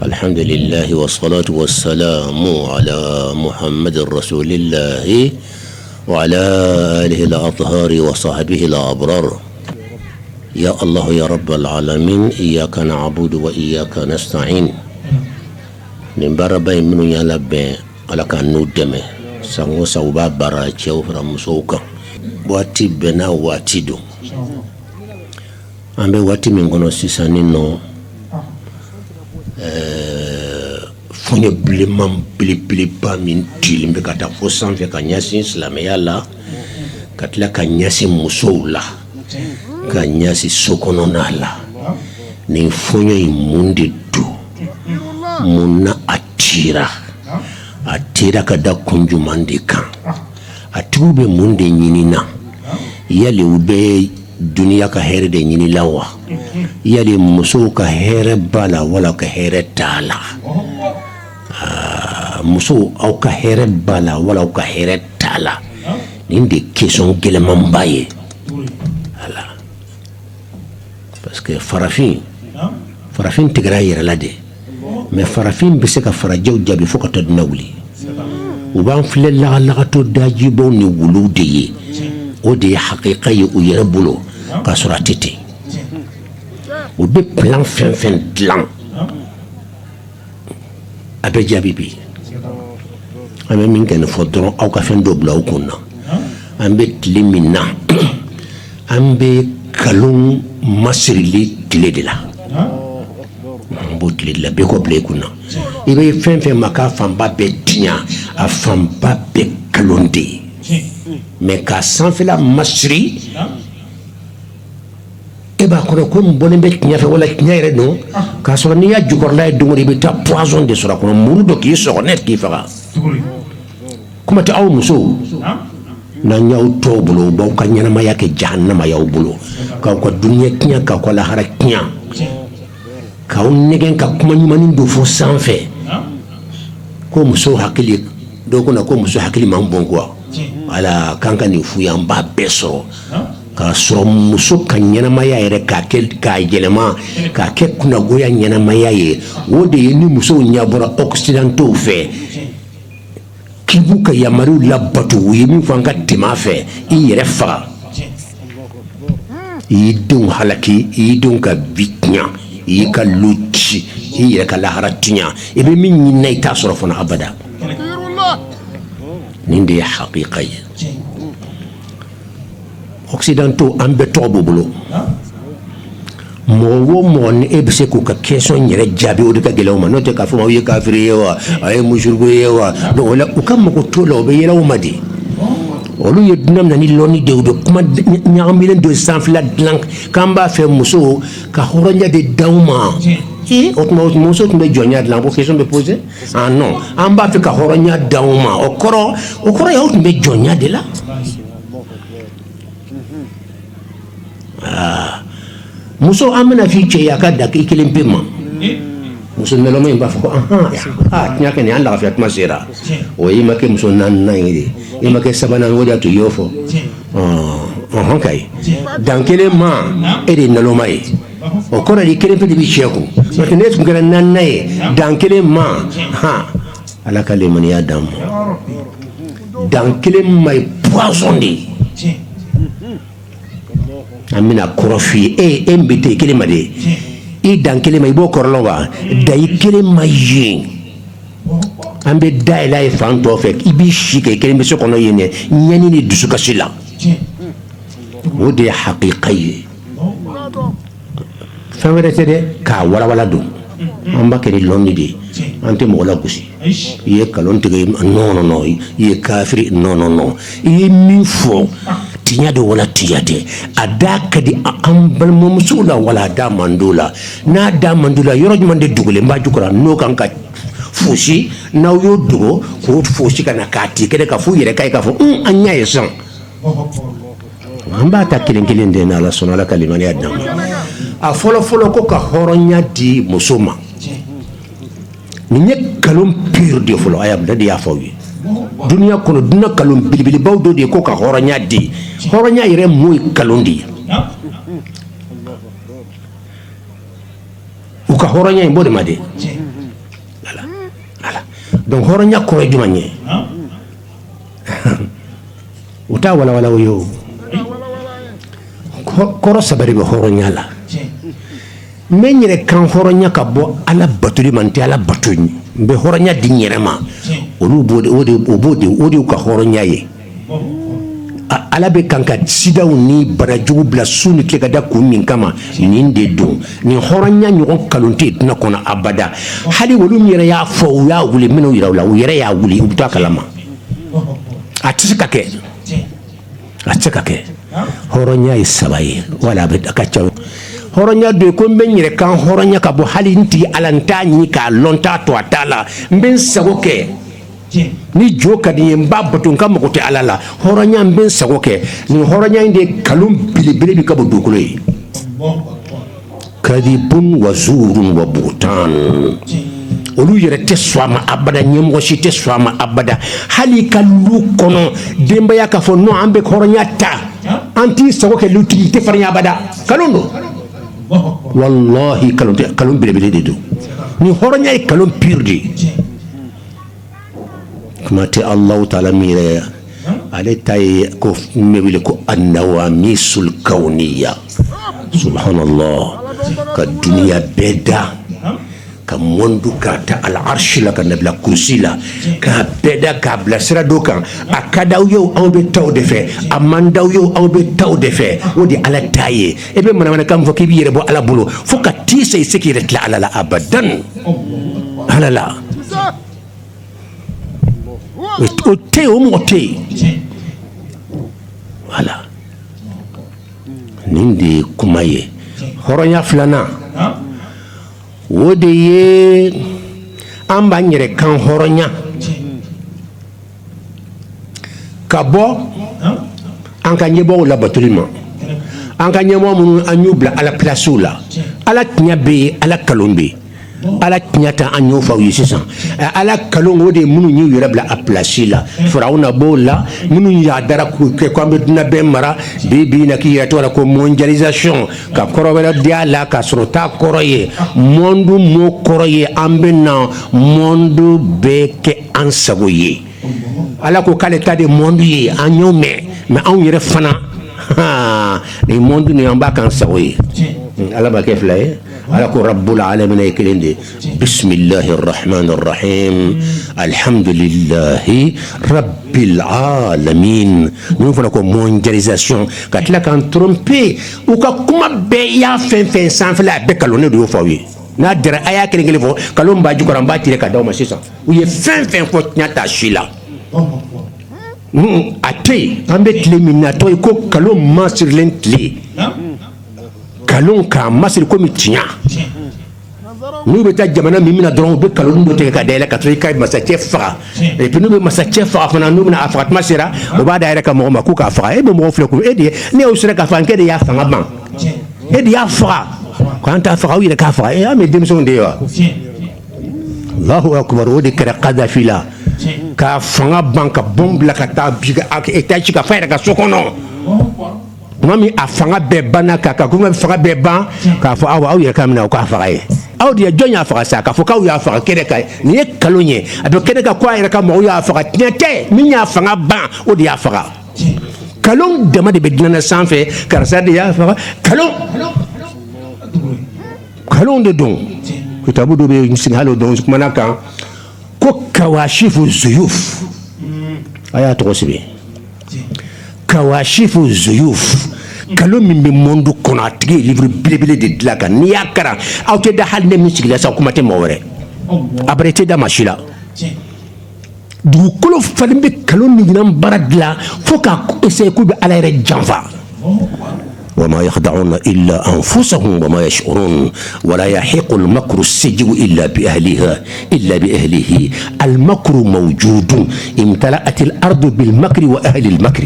الحمد لله والصلاة والسلام على محمد رسول الله وعلى آله الأطهار وصحبه الأبرار. يا الله يا رب العالمين إياك نعبد وإياك نستعين. نمبر بين من يلعب على كانوا دمه سانغو سوبا براچو فرامسوكا واتي بنا واتي دو ambe wati mingono sisa nino fonye bili pa min tilimbe kata fosan fe kanyasi islam yala katla kanyasi musoula kanyasi sokononala ni fonye imundi du muna atira kada kunjumandika atube munde nyinina yali ube dunia ka here de nyini lawa yali muso ka here bala wala ka here tala muso au ka here bala wala ka here tala nindi question gele mambaye ala parce que farafin tigra yere lade mais farafin be se ka farajaw jabi foko to nawli u ban fle la to dajibo ni wulude ودي حقيقي ويربلو كسراتتي وبي بلان فين دلان ابي جابيبي اما من كان فودرو او كفن دوبلاو كنا ام بي تليمينا ام بي كالون ماسريلي تليدلا بوتلي لا بيكو بلاي كنا يبي فين مكا فامبا بيتيا افامبا بكالوندي mais ka sanfila masri eba kono ko mbone be nyafe wala nyaire no ka so ni ya jukor lay dungori be ta poison de sura kono murudo ki so net ki faga kuma ta aw muso na nyaw to bulo bo ka nyana ma yake jahannama yaw bulo ka ko dunya kinya ka ko la hara kinya ka on negen ka kuma nyumani do fo sanfe ko muso hakili do ko na ko muso hakili mambon quoi ala kanka ni fuyamba beso ka soro muso ka nyanamaya yere ka jelema ka ke kuna goya nyanamaya ye wode ni muso nyabora occidentaux fe kibuka ya maru labatu yimi fanga timafe i yere fa idun halaki idun ka bitnya i ka luchi i yere ka laharatinya ebe min nyina ita soro fona abada nindi haqiqay occidentaux ambe tobo bulo mo ne ebse ko ka question nyere jabi o de ka gelawma no te ka fuma ye kafiri yewa ay mushriku yewa do wala ukam ko tolo be yelaw madi olu yednam nani loni dewdo kuma nyamilen do sanfla blanc kamba fe muso ka horonya de dawma muso tumbe jonya de lambo question me poser ah non amba fe ka horonya dawma okoro ya tumbe jonya de la muso amena fi che yakada ki kilimpema muso melo me mba fako nyaka ni anda fa atmasira o yima ke muso nan nayidi yima ke sabana ngoja to yofo okay dankele ma ede nalomai okora di kele pe di bicheku parce que net ngara nan naye dankele ma ala kale mani adam dankele mai poisoné amina korofi mbite kele made i dankele mai bo korlowa dai kele mai ambe dai lai fanto fek ibi shike kele mbe sokono yene nyani ni dusuka sila wode haqiqi famere tede ka wala do amba kele lonni de ante mo la kusi ye kalon tege non ye kafiri non ye mi fo tinya do wala tiyate adaka di ambal musula wala da mandula na da mandula yoro jumande dugule mba jukura no kanka fushi na yo dugo ko fushi kana kati kede ka fu yere kai ka fu anya yesan amba ta kilen de na la sonala kalimani adam a folo ko ka horonya di musoma ni kalon pure de folo ayam da ya fawi dunia kono duna kalon bilibili bawdo de ko ka horonya di horonya yere moy kalondi uka horonya mbode made donc horonya ko e jumanye uta wala yo koro sabari be horonya la menyere kan horonya ka bo ala batuli manti ala batuni be horonya dinyerema olu bodi ka horonya ye ala be kanka sidaw ni barajugu bila suni ke kada ku min kama nin de do ni horonya nyogon kalonte tuna kona abada hali wolu nyere ya fo ya wuli mino yirawla u yere ya wuli u ta kalama atsika ke horonya isabaye wala be akacha horonya de ko menyere kan horonya ka bo hali nti alanta ni ka lonta to atala mben sagoke ni joka di mba batun kam ko te alala horonya mben sagoke ni horonya inde kalum bilibili bi ka bo dukuloy kadibun wa zurun wa butan olu yere te swama abada nyemgo shi te swama abada hali kalu kono demba ya ka fo no ambe horonya ta anti sagoke luti te farnya abada kalundo wallahi kalon bele de do ni horonya e kalon pirdi kumate Allah taala mire ale tay ko mebile ko annawamisul kauniyya subhanallah ka dunya beda ka mondu ka ta al arsh la ka nabla kursi la ka beda ka bla sira do kan akadaw yow aw be taw de fe amandaw yow aw be taw de fe wodi ala taye e be mana kam fo ki bi yere bo ala bulo fo ka ti sey sekire la ala la abadan ala la o te o mo te wala nindi kumaye horonya flana wode ye amba nyere kan horonya kabo anka nyebo la batulima anka nyemo mun anyubla ala plasula ala tnyabe ala kalombe ala tnyata anyo fa yisisan ala kalongo de munu nyi yirabla a plasila farauna bola munu ya dara ko ambe dina be mara bibi na ki yato la ko mondialisation ka korobela diala ka sorota koroye mondu mo koroye ambe na mondu be ke ansagoye ala ko kale tade mondu ye anyo me an yere fana ni mondu ni amba kan sagoye ala ba ke flaye على رب العالمين يكلندي بسم الله الرحمن الرحيم الحمد لله رب العالمين نفرق mondialisation كاتلا كان ترومبي وكما بيا فين سان فلا بكالون دو فاوي نادر ايا كلينغلي فو كالون باجو كرامبا تيري كداو مسيسا وي فين فو نياتا شيلا ate ambe tleminato ko kalon masir lentli kalon ka masir ko mitinya nous beta jamana mimina dron be kalon do te ka dela ka tri kay masache fa et puis nous be masache fa fana nous na afrat masira o ba daira ka mo ma ku ka fa e be mo fle ko e di ne o sura ka fa nke de ya fa ban e di ya fa quand ta fa wi de ka fa e a me demson de wa Allahu akbar o de kara qadafi la ka fanga banka bombe la ka ta biga ak etachi ka fa ka sokono mami afanga be bana ka kuma fanga be ban ka fa awa ya kamna ka fa ay aw dia jonya fa sa ka fo ka ya fa kede ka ni kalonye ado kede ka kwa ya ka mo ya fa tiete minya fanga ban o dia fa kalon de ma de bedina sanfe karsa de ya fa kalon de don kitabu do be sinhalo don manaka ko kawashifu zuyuf aya to sibi kawashifu zuyuf kalon min be mondu kono atigi livre bilebele de dlaka ni yakara awte da hal ne misigila sa kuma te mawre abrete da machila du kolo falimbe kalon ni nan baradla foka ese ku be ala re janfa وما يخدعون إلا أنفسهم وما يشعرون ولا يحيق المكر السجو إلا بأهله المكر موجود امتلأت الأرض بالمكر وأهل المكر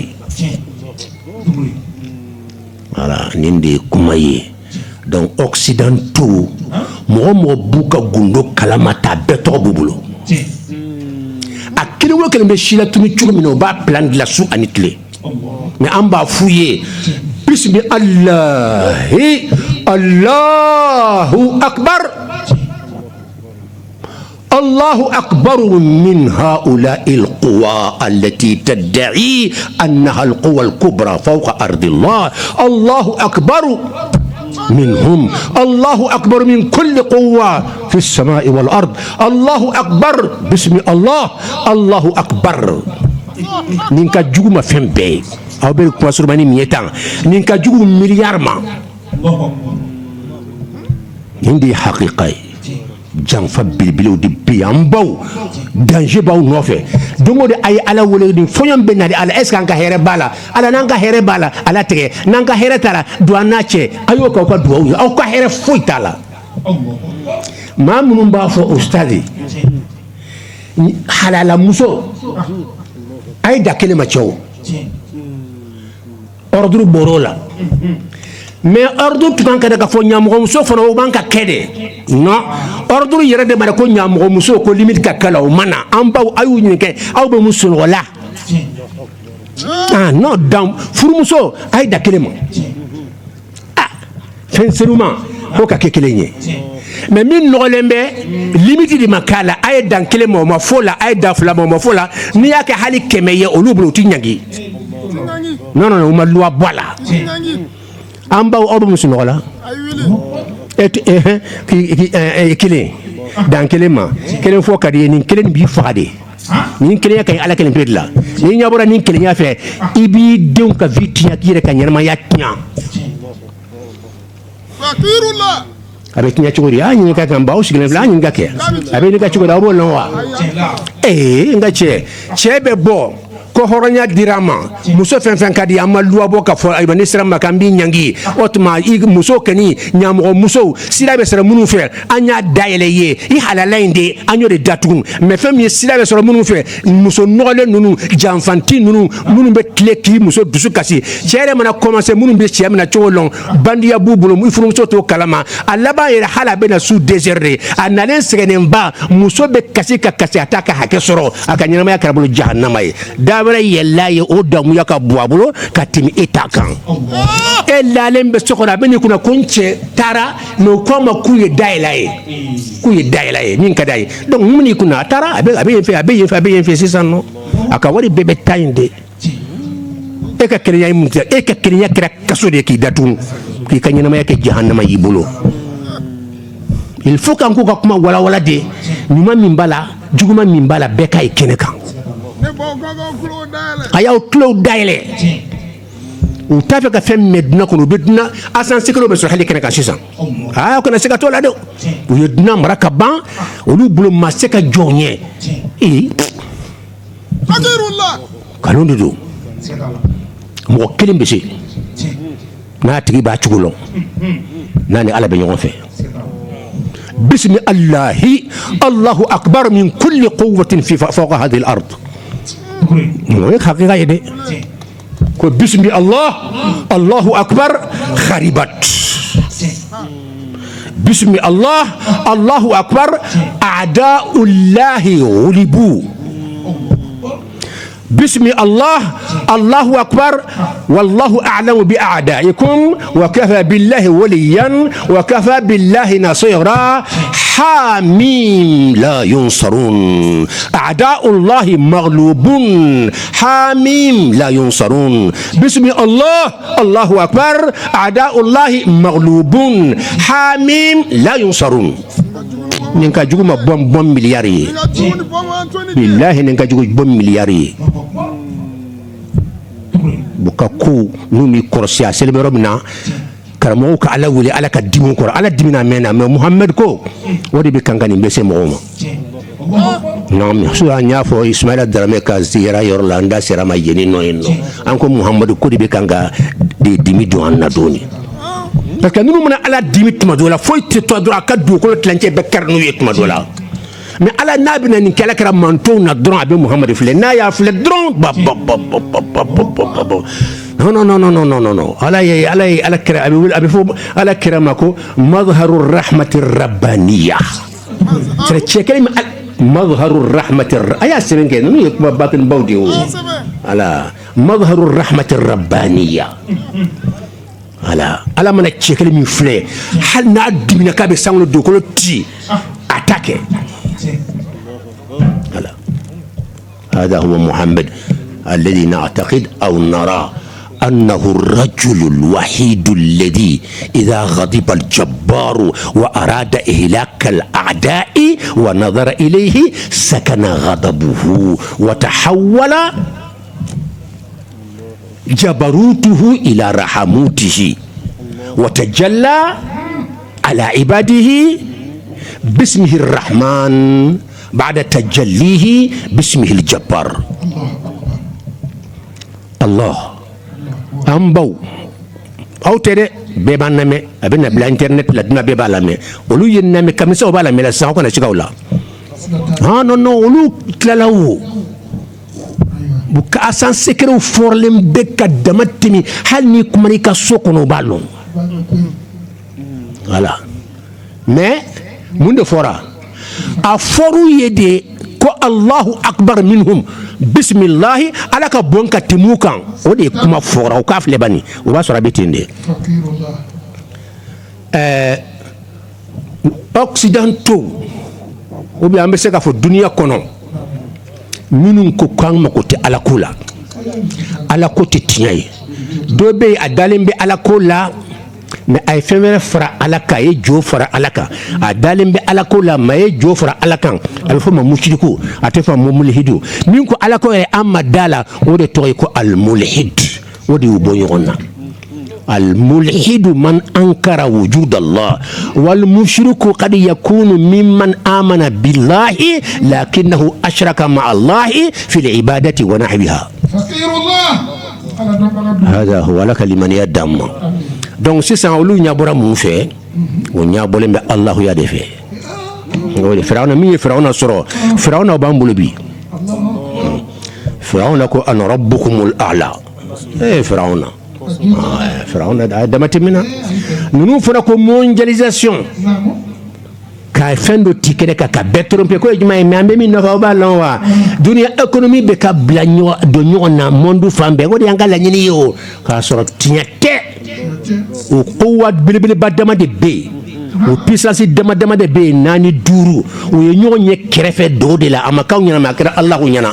voilà nindi kumaye donc occidentaux mo buka gundo kalamata beto bubulo akili wo kelembe shila tumi chumino ba plan de la sou anitle mais amba fouiller bismi Allahu akbar الله أكبر من هؤلاء القوى التي تدعي أنها القوى الكبرى فوق أرض الله. الله أكبر منهم، الله أكبر من كل قوة في السماء والأرض. الله أكبر بسم الله، الله أكبر. نينكا جوما فمبي أو بيركوا سرماني ميتان نينكا جو مليار ما عندي حقيقة janfa bilbilew di biyambaw danger baw nofe dongo de ay ala wole di fonyon benadi ala est ce que anka here bala ala nanka here bala ala tege nanka here tala duana che ayo ko ko duwa aw ko here foy tala ma munum ba fo ustadi halala muso ay da kelema chow ordre borola mais ordre tu kan kada ka fo nyamgo muso fo no banka kede non ordre yere de mara ko nyamgo muso ko limite ka kala o mana ambaw ayu nyike aw be muso wala ah non dans furu muso ay da kelema ah sincèrement ko ka kekelenye mais min no lembe limite di makala ay dan kelema ma fola ay da fula ma fola ni yake hali kemeye olubulu tinyagi non non ma loi bola amba obo musu nola kile dan kelema kelen fo kadi ni kelen bi faade ni kelen kay ala kelen pedla ni nyabora ni kelen ya fe ibi deun ka vitiya kire ka nyarma ya tnya fakirullah avec nya chugori ani ka kan bawo sigene bla ni ngake avec ni ka chugori abo lonwa ngache chebe bo ko horonya dirama muso fen kadi amalua boka fo ay banisra makambi nyangi otma ig muso kani nyamo muso sila be sera munu fe anya daile ye I halalainde anyo de datum me fem ye sila be sera munu fe muso nole nunu janfanti nunu munu be kleki muso dusu kasi chere mana commencer munu be chere mana cholon bandia bubulo mu ifuru muso to kalama alaba ye hala be na sous désert analen segenemba muso be kasi ka kasi ataka hakesoro akanyama ya karabulu jahannama ye dabara yella ye odamu yaka buabulo katimi etakan ella lembe sokora beni kuna kunche tara no koma kuye dailaye ninka dai donc muni kuna tara abe fe sisano akawari bebe tainde eka kenya imta eka kenya kra kasode ki datun ki kanyana mayake jahannama yibulo il faut kanko ka kuma wala de nyuma mimbala juguma mimbala beka ikeneka ayaw clo daile ou tafe ka fem medna ko bedna asan sekro be so hali keneka sisan ah ko na seka to la do o yedna maraka ban o lu bulo maseka jonye adirullah kalonde do mo kelim be ci na tigi ba chugulo nani ala be nyon fe بسم الله الله أكبر من كل قوة في فوق هذه الأرض حقيقة يدي بسم الله الله أكبر خربت بسم الله الله أكبر أعداء الله غلبوا بسم الله الله أكبر والله أعلم بأعدائكم وكفى بالله وليا وكفى بالله نصيرا حاميم لا ينصرون أعداء الله مغلوبون حاميم لا ينصرون بسم الله الله أكبر أعداء الله مغلوبون حاميم لا ينصرون ninka juguma bom miliyari billahi ninka jugu bom miliyari bukaku numi korsia selebero mina karamo ka ala wuli ala ka dimun kor ala dimina mena me muhammad ko wodi be kangani bese mo non so anya fo ismaila darame ka zira yorlanda sera ma yeni no enno anko muhammad ko di be kanga de dimi do annadoni parce que nous mona ala dimit madola foi te to dra ka do ko tlanche be karnu yet madola mais ala nabina ni kala kara manto na dron abe muhammad fle na ya fle dron non ala kara abe fo ala karamako mazharur rahmatir rabbaniyah c'est chekel mazharur rahmatir aya sebenke no yek batin bawdi ala mazharur rahmatir rabbaniyah ala mana chekele mi fle hal na dimina ka be sanglo do ko ti attaquer هذا هو محمد الذي نعتقد أو نرى أنه الرجل الوحيد الذي إذا غضب الجبار وأراد إهلاك الأعداء ونظر إليه سكن غضبه وتحول جبروته إلى رحموته وتجلى على عباده باسمه الرحمن بعد تجليه باسمه الجبار. الله أمبو أو ترى بيبان نامي أبينا بلا إنترنت لدنا بيبان نامي ولو ينامي كمسة وبالا ملا ساوكنا شكاولا نو ولو تلاو buka asan sekere forlem beka damatimi hal ni kumani ka sokono balon voilà mais munde fora a foru yede ko Allahu akbar minhum bismillah alaka bonka timukan o de kuma fora o kaf lebani o ba sora betinde occidentaux ou bien ambese ka fo dunia kono minun ko kan mako te alakula alako te tiɲɛ dɔ bɛ yen a dalen bɛ alako la mais a ye fɛn wɛrɛ fara ala kan a ye jo fara ala kan a dalen bɛ alako la mais a ye jo fara ala kan a bɛ fɔ ma musiriku a tɛ fɔ ma mulhidu min ko alako yɛrɛ an ma da la o de tɔgɔ ye ko almulhid o de y'u bɔ ɲɔgɔn na. الملحد من أنكر وجود الله والمشرك قد يكون ممن آمن بالله لكنه أشرك مع الله في العبادة ونحوها. فقير الله هذا هو لك لمن يدم donc sisan olu ɲabɔra mun fɛ o ɲabɔlen bɛ Allahu ya de fɛ firawuna min ye firawuna sɔrɔ firawuna b'an bolo bi firawuna ko ana rabbukumul a'la firawuna Pharaon a damatimina nous fera ko mondialisation ka fendo tikere ka betrompe ko juma e mambe mi no ba lonwa dunia économie be ka blanyo do nyona mondu fambe ko de angala nyini yo ka soro tinyate o quwwa bilbil badama de be o puissance dama de be nani duru o ye nyonye krefe do de la amaka nyana makra Allah nyana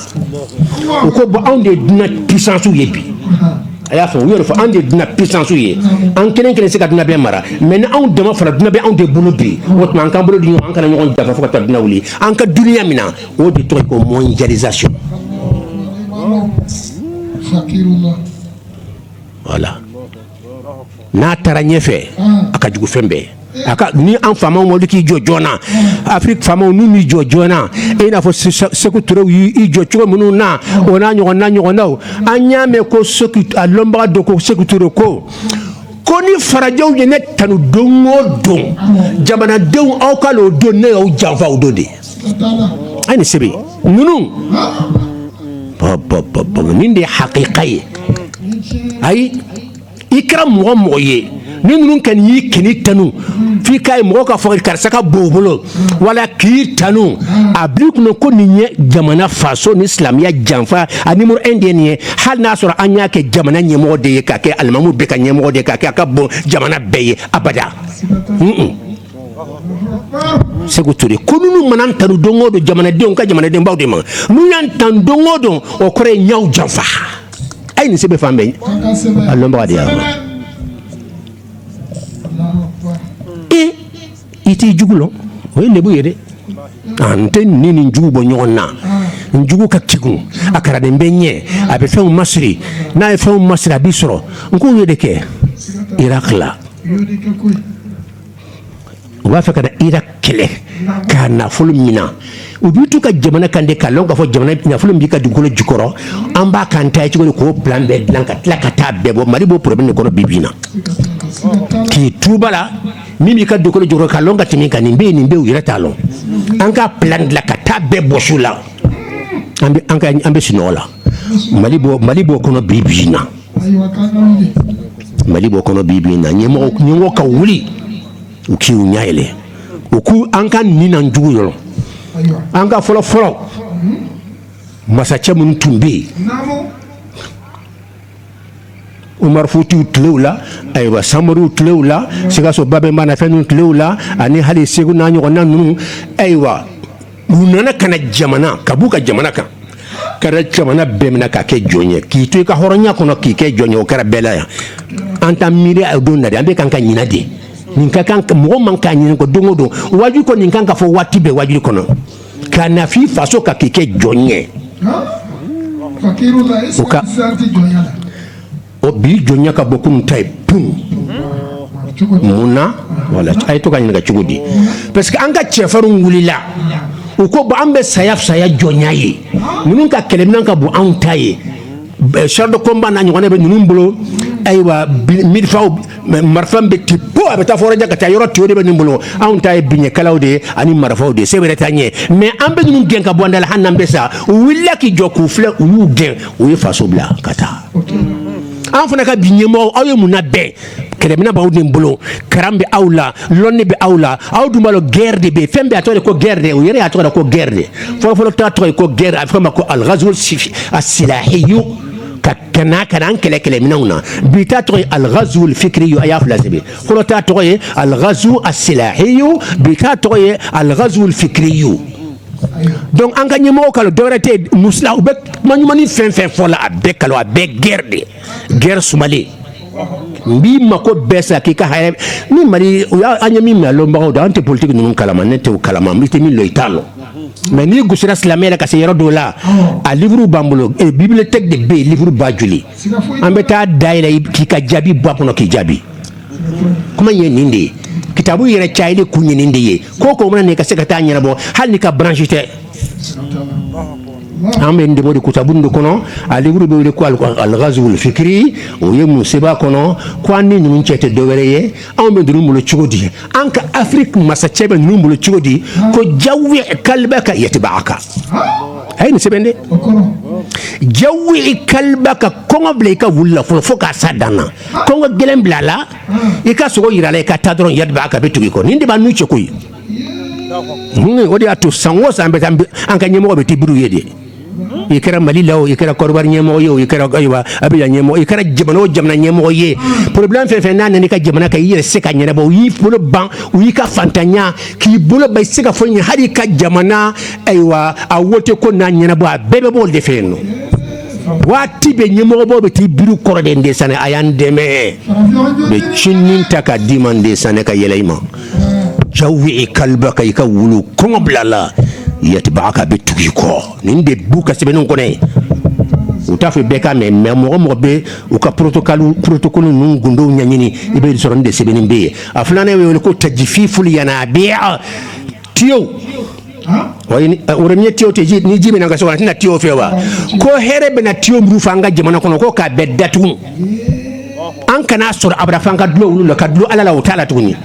o ko bo on de dina puissance yebi aya fo wiyoro fo ande dina puissance ye an kelen se ka dina be mara mais an dama fara dina be an de bolo bi o tuma an kan bolo di an kana ɲɔgɔn dafa fo ka taa dina wuli an ka dunia mina o de tɔgɔ ko mondialisation voilà n'a taara ɲɛfɛ a ka jugu fɛn bɛɛ aka ni an famaw mo ki jo jona Afrique famaw nu mi jo jona e na fo seku toro yi jo cogo munu na ona ɲɔgɔn na anya me ko seku alomba do ko seku toro ko ni farajaw ye ne tanu dongo don jamana denw aw ka lo don ne aw janfa o do de ani sebe nunu min de haqiqa ye ay ikram mo ye ni nunu kan yi kini tanu fi kay mo ka fo karsa ka bobolo wala ki tanu ablik no ko ni jamana faso ni islamia janfa a numéro 1 de ni hal na sura anya ke jamana ni mo de ka ke almamu be ka ni mo de ka ka bo jamana beye abada segu turi kununu manan tanu dongo do jamana de on ka jamana de mbawde ma nu yan tan dongo do o kore nyaw janfa ay ni sebe fambe Allah mbadi iti jugulo o le bu yede ante ni njugu bo nyonna njugu ka kigu akara de benye abe fe masri na e fe masri abisro nko yede ke Iraq la wa fa kada Iraq kele kana fulu mina ubitu ka jamana kande ka longa fo jamana na fulu mbika dugolo jukoro amba kanta ci ko plan be blanca tlakata bebo mari bo problème ko bibina ki tubala mimi ka dugolo jukoro ka longa timinka nimbe uyira talo anka plan la kata bebo sula ambe sinola malibo kono bibina malibo kono bibina nyemo ka wuli uki unyaile uku anka nina njugu yolo anka folo masache mun tumbe Umar Futi utlewla aywa Samaru utlewla sigaso babe mana fenu utlewla ani hali segu nanyo nanu aywa munana kana jamana kabuka jamana kan kɛra jamana bɛɛ minɛ ka kɛ jɔn ye k'i to i ka hɔrɔnya kɔnɔ k'i kɛ jɔn ye o kɛra bɛɛ la yan an t'an miiri a don na de an bɛ kan ka ɲinɛ de nin ka kan mɔgɔ man k'a ɲini ko don o don wajibi ko nin kan ka fɔ waati bɛɛ wajibi kɔnɔ ka na f'i faso ka k'i kɛ jɔn ye o ka o bi jɔnya ka bɔ kunun ta ye pun mun na wala a ye to ka ɲininka cogo di parce que an ka cɛfarinw wulila u ko an bɛ saya jɔnya ye ninnu ka kɛlɛminɛn ka bon anw ta ye char de combat n'a ɲɔgɔnna bɛ ninnu bolo ayiwa milifaw marifa bɛ ti po a bɛ taa fɔrɔjɛ ka taa yɔrɔ tiyo de bɛ ninnu bolo anw ta ye biɲɛkɛlaw de ye ani marifaw de ye se wɛrɛ t'an ɲɛ mais an bɛ ninnu gɛn ka bɔ an da la hali n'an bɛ sa u wulila k'i jɔ k'u filɛ u y'u gɛn u ye faso bila ka taa an fana ka bi ɲɛmɔgɔw aw ye mun na bɛn kɛlɛminɛn b'aw de bolo karan bɛ aw la lɔnni bɛ aw la aw dun b'a dɔn guerre de bɛ yen fɛn bɛɛ a tɔgɔ de ko guerre de o yɛrɛ y'a tɔgɔ de ko guerre de fɔlɔfɔlɔ ta tɔgɔ ye ko guerre a bɛ fɔ ma ko al-ghazwu as-silahiyu ka kana an kɛlɛminɛnw na bi ta tɔgɔ ye al-ghazwu al-fikriyu a y'a fila sɛbɛn fɔlɔ ta tɔgɔ ye al-ghazwu as-silahiyu bi ta tɔgɔ ye al-ghazwu al-fikriyu donc an ka ɲɛmɔgɔw kalo dɔwɛrɛ tɛ musila u bɛ kuma ɲumanin fɛn fɛn fɔ la a bɛɛ kalo a bɛɛ guerre de guerre sumalen n b'i mako bɛɛ sa k'i ka hɛrɛ ni mali an ye min minɛ lɔnbagaw don an tɛ politique ninnu kalama ne t'o kalama n tɛ min lɔ i t'a lɔ mais n'i gosira silamɛ la ka se yɔrɔ dɔw la a livre b'an bolo bibliothèque de bɛ yen livre ba joli an bɛ taa dayɛlɛ k'i ka jaabi bɔ a kɔnɔ k'i jaabi kuma ye nin de ye kitabu yɛrɛ cayali kun ye nin de ye ko mana nin ka se ka taa ɲɛnabɔ hali ni ka branche tɛ an bɛ nin de bɔ de kitabu de kɔnɔ a livre bɛ wele ko al-ghazwu al-fikri o ye mun sɛbɛn a kɔnɔ ko an ni ninnu cɛ tɛ dɔwɛrɛ ye anw bɛ ninnu bolo cogo di an ka Afrique masacɛ bɛ ninnu bolo cogo di ko jawi kalbaka yatba'aka a ye nin sɛbɛn dɛ jawi kalbaka kɔngɔ bila i ka wuli la fɔlɔ fo k'a sa dan na kɔngɔ gɛlɛn bila a la i ka sogo yira a la i ka taa dɔrɔn yatba'aka bɛ tugu i kɔ nin de b'a n'u cɛ koyi o de y'a to san o san an bɛ taa an ka ɲɛmɔgɔ bɛ t'i biri u ye de i kɛra Mali la o i kɛra Côte d'Ivoire ɲɛmɔgɔ ye o i kɛra Abidjan ɲɛmɔgɔ i kɛra jamana o jamana ɲɛmɔgɔ ye problème fɛn fɛn n'a nana i ka jamana kan i yɛrɛ se ka ɲɛnabɔ u y'i bolo ban u y'i ka fantanya k'i bolo ban i se ka fɔ ɲɛ hali i ka jamana ayiwa a wote ko n'a ɲɛnabɔ a bɛɛ bɛ bɔ o de fɛ yen nɔ waati bɛ ɲɛmɔgɔbaw bɛ t'i biri kɔrɔ de n de sanɛ a y'an dɛmɛ bɛ cinin ta ka d'i ma n de sanɛ ka yɛlɛ i ma jawi kalbaka i ka wulu kɔngɔ bila la yatba'aka bɛ tugu i kɔ nin de b'u ka sɛbɛnninw kɔnɔ u t'a fɔ bɛɛ ka mɛn mais mɔgɔ bɛ u ka protocole ninnu gundow ɲɛɲini i bɛ sɔrɔ nin de sɛbɛnnin bɛ yen a filanan bɛ wele ko tajfiful yanabi'a tiyo o de ye tiyo tɛ ni ji bɛna ka so kɔnɔ a tɛna tiyo fɛ wa ko hɛrɛ bɛna tiyo minnu fɔ an ka jamana kɔnɔ ko k'a bɛɛ datugu an kana sɔrɔ abada f'an ka dulon olu la ka dulon Ala la o t'a la tuguni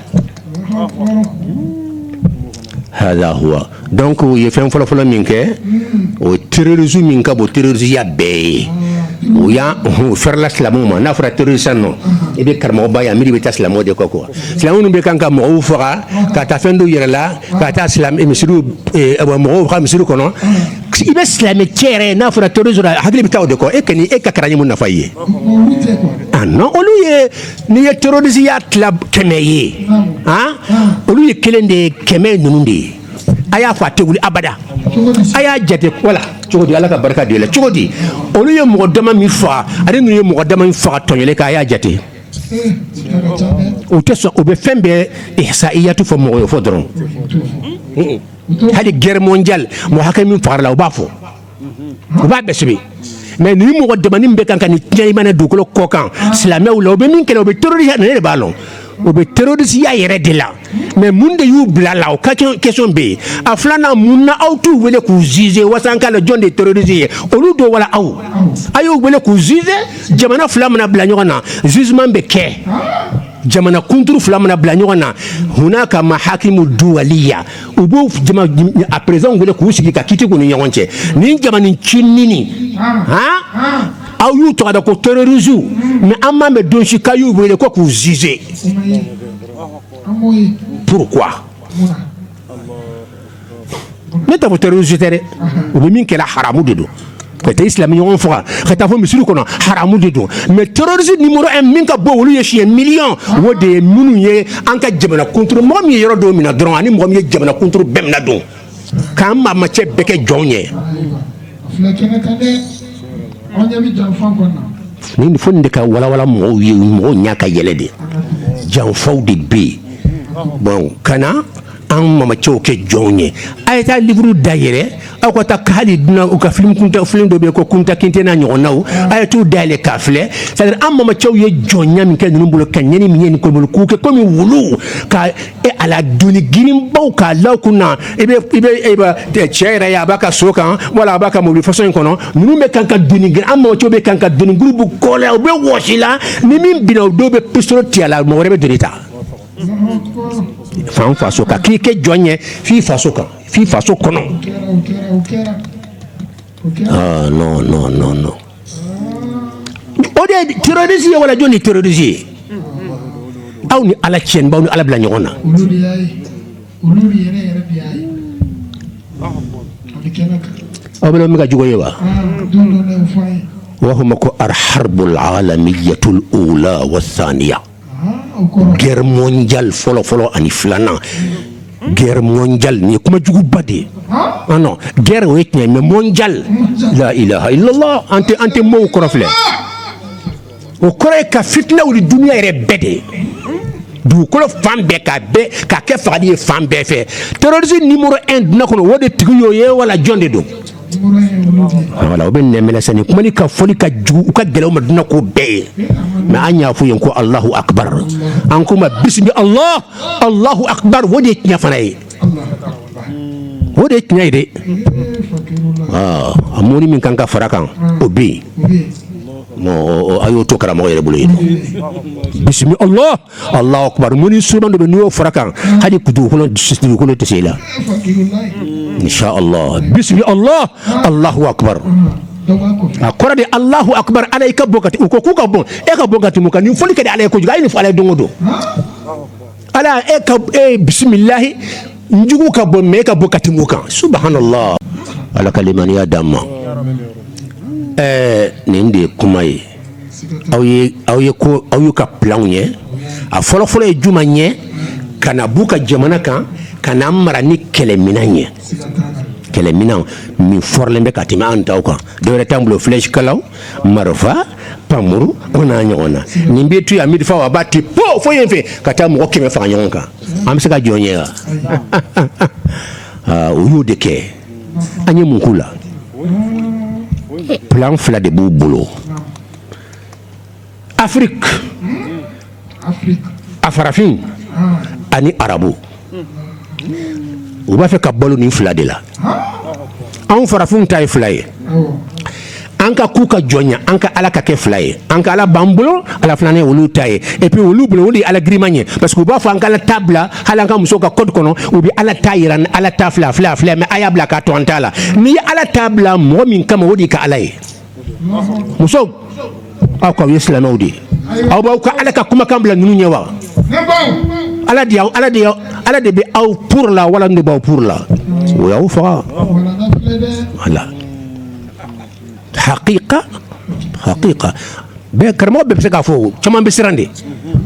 hada huwa donc u ye fɛn fɔlɔfɔlɔ min kɛ o terrorisme min ka bon terrorisiya bɛɛ ye u y'a fɛrɛla silamɛw ma n'a fɔra terroriste nɔ i bɛ karamɔgɔba ye miiri bɛ taa silamɛw de kɔ quoi silamɛw ninnu bɛ kan ka mɔgɔw faga ka taa fɛn dɔw yɛrɛ la ka taa misiriw mɔgɔw ka misiri kɔnɔ i bɛ silamɛ cɛ yɛrɛ n'a fɔra terroriste hakili bɛ taa o de kɔ e ka kalan ye mun nafa ye ah non olu ye n'i ye terrorisiya tila 100 ye olu ye kelen de ye 100 ninnu de ye a y'a fɔ a tɛ wuli abada a y'a jate wala cogo di Ala ka barika de la cogo di olu ye mɔgɔ dama min faga ale ninnu ye mɔgɔ dama min faga tɔɲɔlen k'a y'a jate u tɛ sɔn u bɛ fɛn bɛɛ ihsaiyatu fɔ mɔgɔ ye fɔ dɔrɔn hali guerre mondiale mɔgɔ hakɛ min fagara la u b'a fɔ u b'a bɛɛ sɛbɛn mais ni mɔgɔ damanin bɛ kan ka nin tiɲɛ i mana dugukolo kɔ kan silamɛw la u bɛ min kɛlɛ u bɛ terroriste ne de b'a lɔn u bɛ terrorisiya yɛrɛ de la mais mun de y'u bila la o ka question bɛ yen a filanan mun na aw t'u wele k'u juger wasan k'a la jɔn de ye terroriste ye olu do wala aw a y'u wele k'u juger jamana fila mana bila ɲɔgɔn na jugement bɛ kɛ jamana kunturu fila mana bila ɲɔgɔn na hunaka mahakimu duwaliya u b'o a président wele k'u sigi ka kiiti k'u ni ɲɔgɔn cɛ nin jamana cinini aw y'u tɔgɔ da ko terroriste mais an m'a mɛn don si k'a y'u wele ko k'u juger pourquoi ne t'a fɔ terroriste tɛ dɛ u bɛ min kɛla haramu de don ka taa silamɛ ɲɔgɔn faga ka taa fɔ misiri kɔnɔ haramu de don mais terroriste numéro 1 min ka bɔ olu ye siɲɛ million o de ye minnu ye an ka jamana kunturu mɔgɔ min ye yɔrɔ dɔw minɛ dɔrɔn ani mɔgɔ min ye jamana kunturu bɛɛ minɛ don k'an maamacɛ bɛɛ kɛ jɔnw ye ni fo de ka wala mo nyaka yele de janfaw de be bon kana an mama choke jonye ayta livre dayere akota kali duna o ka film kunta film do be ko kunta kintena nyonaw ayatu dale kafle c'est-à-dire an mama chow ye jonya min ken numbulo kanyeni min ko bol ku ke komi wulu ka e ala duni ginim baw ka law kuna ebe te chere ya baka soka wala baka mo façon kono nunu me kanka duni gin an mama chow be kanka duni groupe ko la be woshila ni min binaw do be pistol ti ala mo rebe donita fan faso ka ki ke jonye fi faso ka fi faso kono ah non o de terrorisme wala joni terrorisme aw ni ala chen baw ni ala bla nyona aw bela mi ga jugo yewa wa huma ko al-harbul alamiyatul ula wa thaniya guerre mondiale folo ani flana guerre mondiale ni kuma jugu bade ah non guerre wetnya mais mondiale la ilaha illallah ante mo ko rafle o kore ka fitna uli dunia ere bede du ko fambe ka ke fadi fambe fe terrorisme numéro 1 dina ko wode tigiyo ye wala jonde do wala o ben nemela sani kuma ni ka foli ka jugu ka gelew ma dina ko be ma anya fu yen ko Allahu akbar an kuma bismi Allahu akbar wode nya fanaye wode nya ide amoni min kan ka farakan o be mo ayo to kara mo yere bulu bismi Allahu akbar moni sunan do be no farakan hadi kudu ko tesela insha Allah bismi Allahu akbar akora de Allahu akbar alayka bokati ko ku ka bon e ka bokati muka ni foli ka de alayko juga ni fala dongodo ala e ka bismillah njugu ka bon me ka bokati muka subhanallah ala kalimani ya damma ninde kumai awye ka plan nye a folo e juma nye kana buka jamana kan kana mara ni kelemina nye kelemina mi forlembe katima antaw kan de retambulo flèche kalaw marfa pamuru ona nyona nimbe tu ya midfa wa bati po fo yenfe kata mo keme fa nyonka am se ka jonye uyu deke anye munkula plan fla de boulo Afrique Afarafin ani arabu ou ba fe ka bolu ni fla de la an farafin tay flaye anka kuka jonya anka ala ka ke flaye anka ala bambulo ala flane wulu taye et puis wulu bulo wuli ala grimanye parce que ba fa anka la tabla hala anka muso ka code kono ou bi ala tayiran ala tafla fla mais ayabla ka tontala ni ala tabla mo min kama wodi ka alay muso akwa islam wodi aw ba ka ala ka kuma kambla nunu nyewa ala de be aw pour la wala ndo ba pour la wa fa voilà حقيقة بكرمو بيبسكا فو كمان بسرندي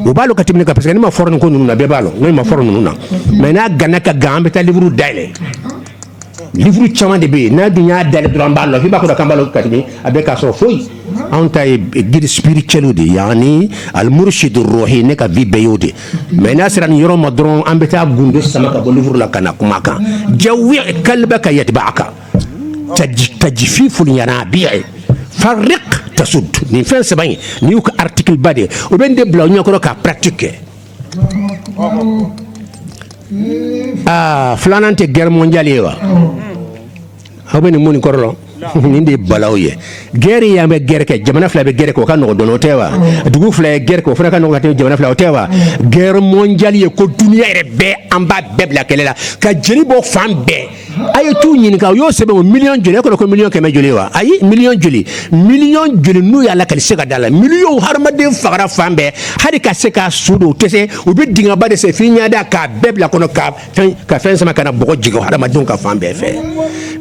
وبالو كتبني كبسكا نما فورن كونو نا بيبالو نما فورن نونا مينا غناكا غام بتا ليفرو دايلي ليفرو كمان دي بي نا دنيا دايلي درام بالو في باكو دا كامبالو كتبني ابيكا سو فوي انتاي غيد سبيريتشالو دي يعني المرشد الروحي نكا في بيودي مينا سران يورو مدرون امبتا غوندو سماكا بو ليفرو لا كانا كوماكا جوي قلبك يتبعك تجفيف الينابيع فرق تسد ni fin sebany ni ko article bade o ben de bla nyoko ka pratique flanante guerre mondiale wa habeni moni korlo ni de balawye guerre ya be guerre ke jamana fla be guerre ko kan no dono tewa dugu fla guerre ko fra kan no te jamana fla tewa guerre mondiale ko dunia rebe amba bebla kelela ka jeri bo fambe ay tu ñin ka yo sebe million joli ko million keme joli wa ay million joli nu ya la kal sega dala million harma de fagara fambe hadi ka seka sudo tese o bi dinga bade se finya da ka bebla kono ka fen sama kana bogo jigo harma don ka fambe fe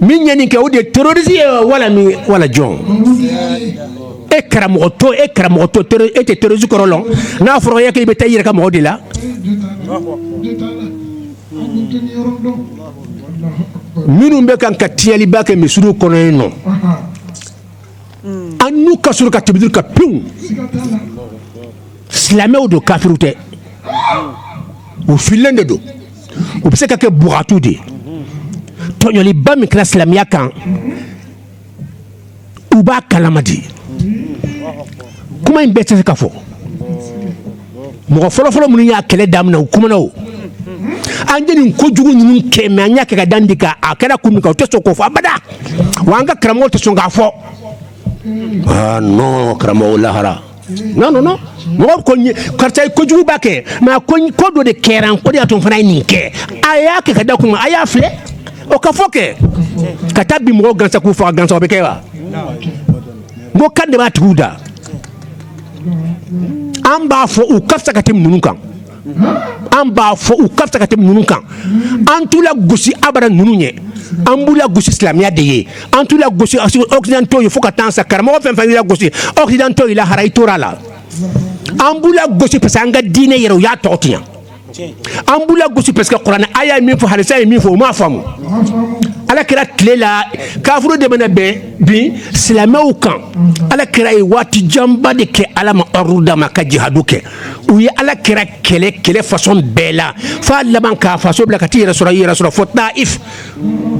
min ñani ke o de terrorisme wala jon e karamoto te terrorisme korolon na foro ya ke be tayira ka mo de la minnu bɛ kan ka tiyaliba kɛ misiriw kɔnɔ yen nɔ an n'u ka sɔrɔ ka tibidiri ka pewu silamɛw don kafiriw tɛ u fililen de don u bɛ se ka kɛ bugatu de tɔɲɔliba min kɛra silamɛya kan u b'a kalama de kuma in bɛɛ tɛ se ka fɔ mɔgɔ fɔlɔfɔlɔ minnu y'a kɛlɛ daminɛ u kumana o an ye nin kojugu ninnu kɛ mɛ an y'a kɛ ka dan di ka a kɛra kun min kan u tɛ sɔn k'o fɔ abada wa an ka karamɔgɔw tɛ sɔn k'a fɔ non karamɔgɔ lahara non mɔgɔ ko karisa kojugu b'a kɛ mɛ ko dɔ de kɛra o de y'a to n fana ye nin kɛ a y'a kɛ ka da kun a y'a filɛ o ka fɔ kɛ ka taa bi mɔgɔw gansan k'u faga gansan o bɛ kɛ wa n ko kan de b'a tigiw da an b'a fɔ u ka fisa ka tɛmɛ ninnu kan an b'a fɔ u ka fisa ka tɛmɛ ninnu kan an t'u la gosi abada ninnu ɲɛ an b'u la gosi silamɛya de ye an t'u la gosi occidentaux ye fo ka taa sa karamɔgɔ fɛn fɛn y'i la gosi occidentaux yi lahara i tora la an b'u la gosi parce que an ka diinɛ yɛrɛ u y'a tɔgɔ tiɲɛ an b'u la gosi parce que kuranɛ aya ye min fɔ halisa ye min fɔ u m'a faamu ala kɛra tile la kafuru de bɛna bɛn bi silamɛw kan ala kɛra ye waati janba de kɛ ala ma ordre d'a ma ka jihadu kɛ u ye ala kɛra kɛlɛ façon bɛɛ la f'a laban k'a faso bila ka t'i yɛrɛ sɔrɔ fo Taif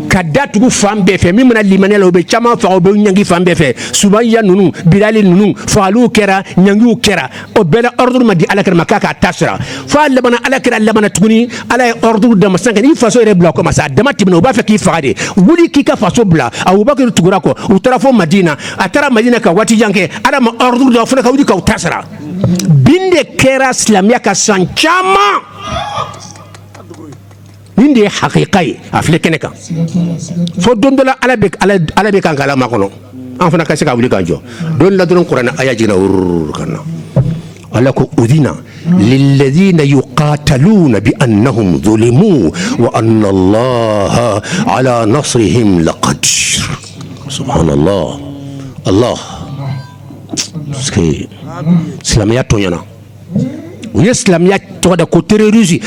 ka datugu fan bɛɛ fɛ min mana limaniya la u bɛ caman faga u bɛ ɲangi fan bɛɛ fɛ Sumayya ninnu Bilali ninnu fagaliw kɛra ɲangiw kɛra o bɛɛ la ordre ma di ala kɛra ma k'a k'a ta sira f'a laban ala kɛra laban tuguni ala ye ordre d'a ma sisan n'i faso yɛrɛ bila o kama sa a dama tɛmɛna u b'a fɛ k'i faga de wuli k'i ka faso bila Abubakar tugura kɔ u taara fo Madina a taara Madina ka waati jan kɛ ala ma ordre d'a fana ka wuli k'aw ta sira bin de kɛra silamɛya ka san caman nin de ye hakika ye a filɛ kɛnɛ kan fo don dɔ la ala bɛ kan k'ala makɔnɔ an fana ka se ka wuli k'an jɔ don la dɔrɔn kuranɛ aya jiginna wururu ka na ala ko udina lilladhina yuqataluna bi annahum zulimu wa anna allaha ala nasrihim laqadir subhanallah allah silamɛya tɔɲɔna u ye silamɛya tɔgɔ da ko terrorisme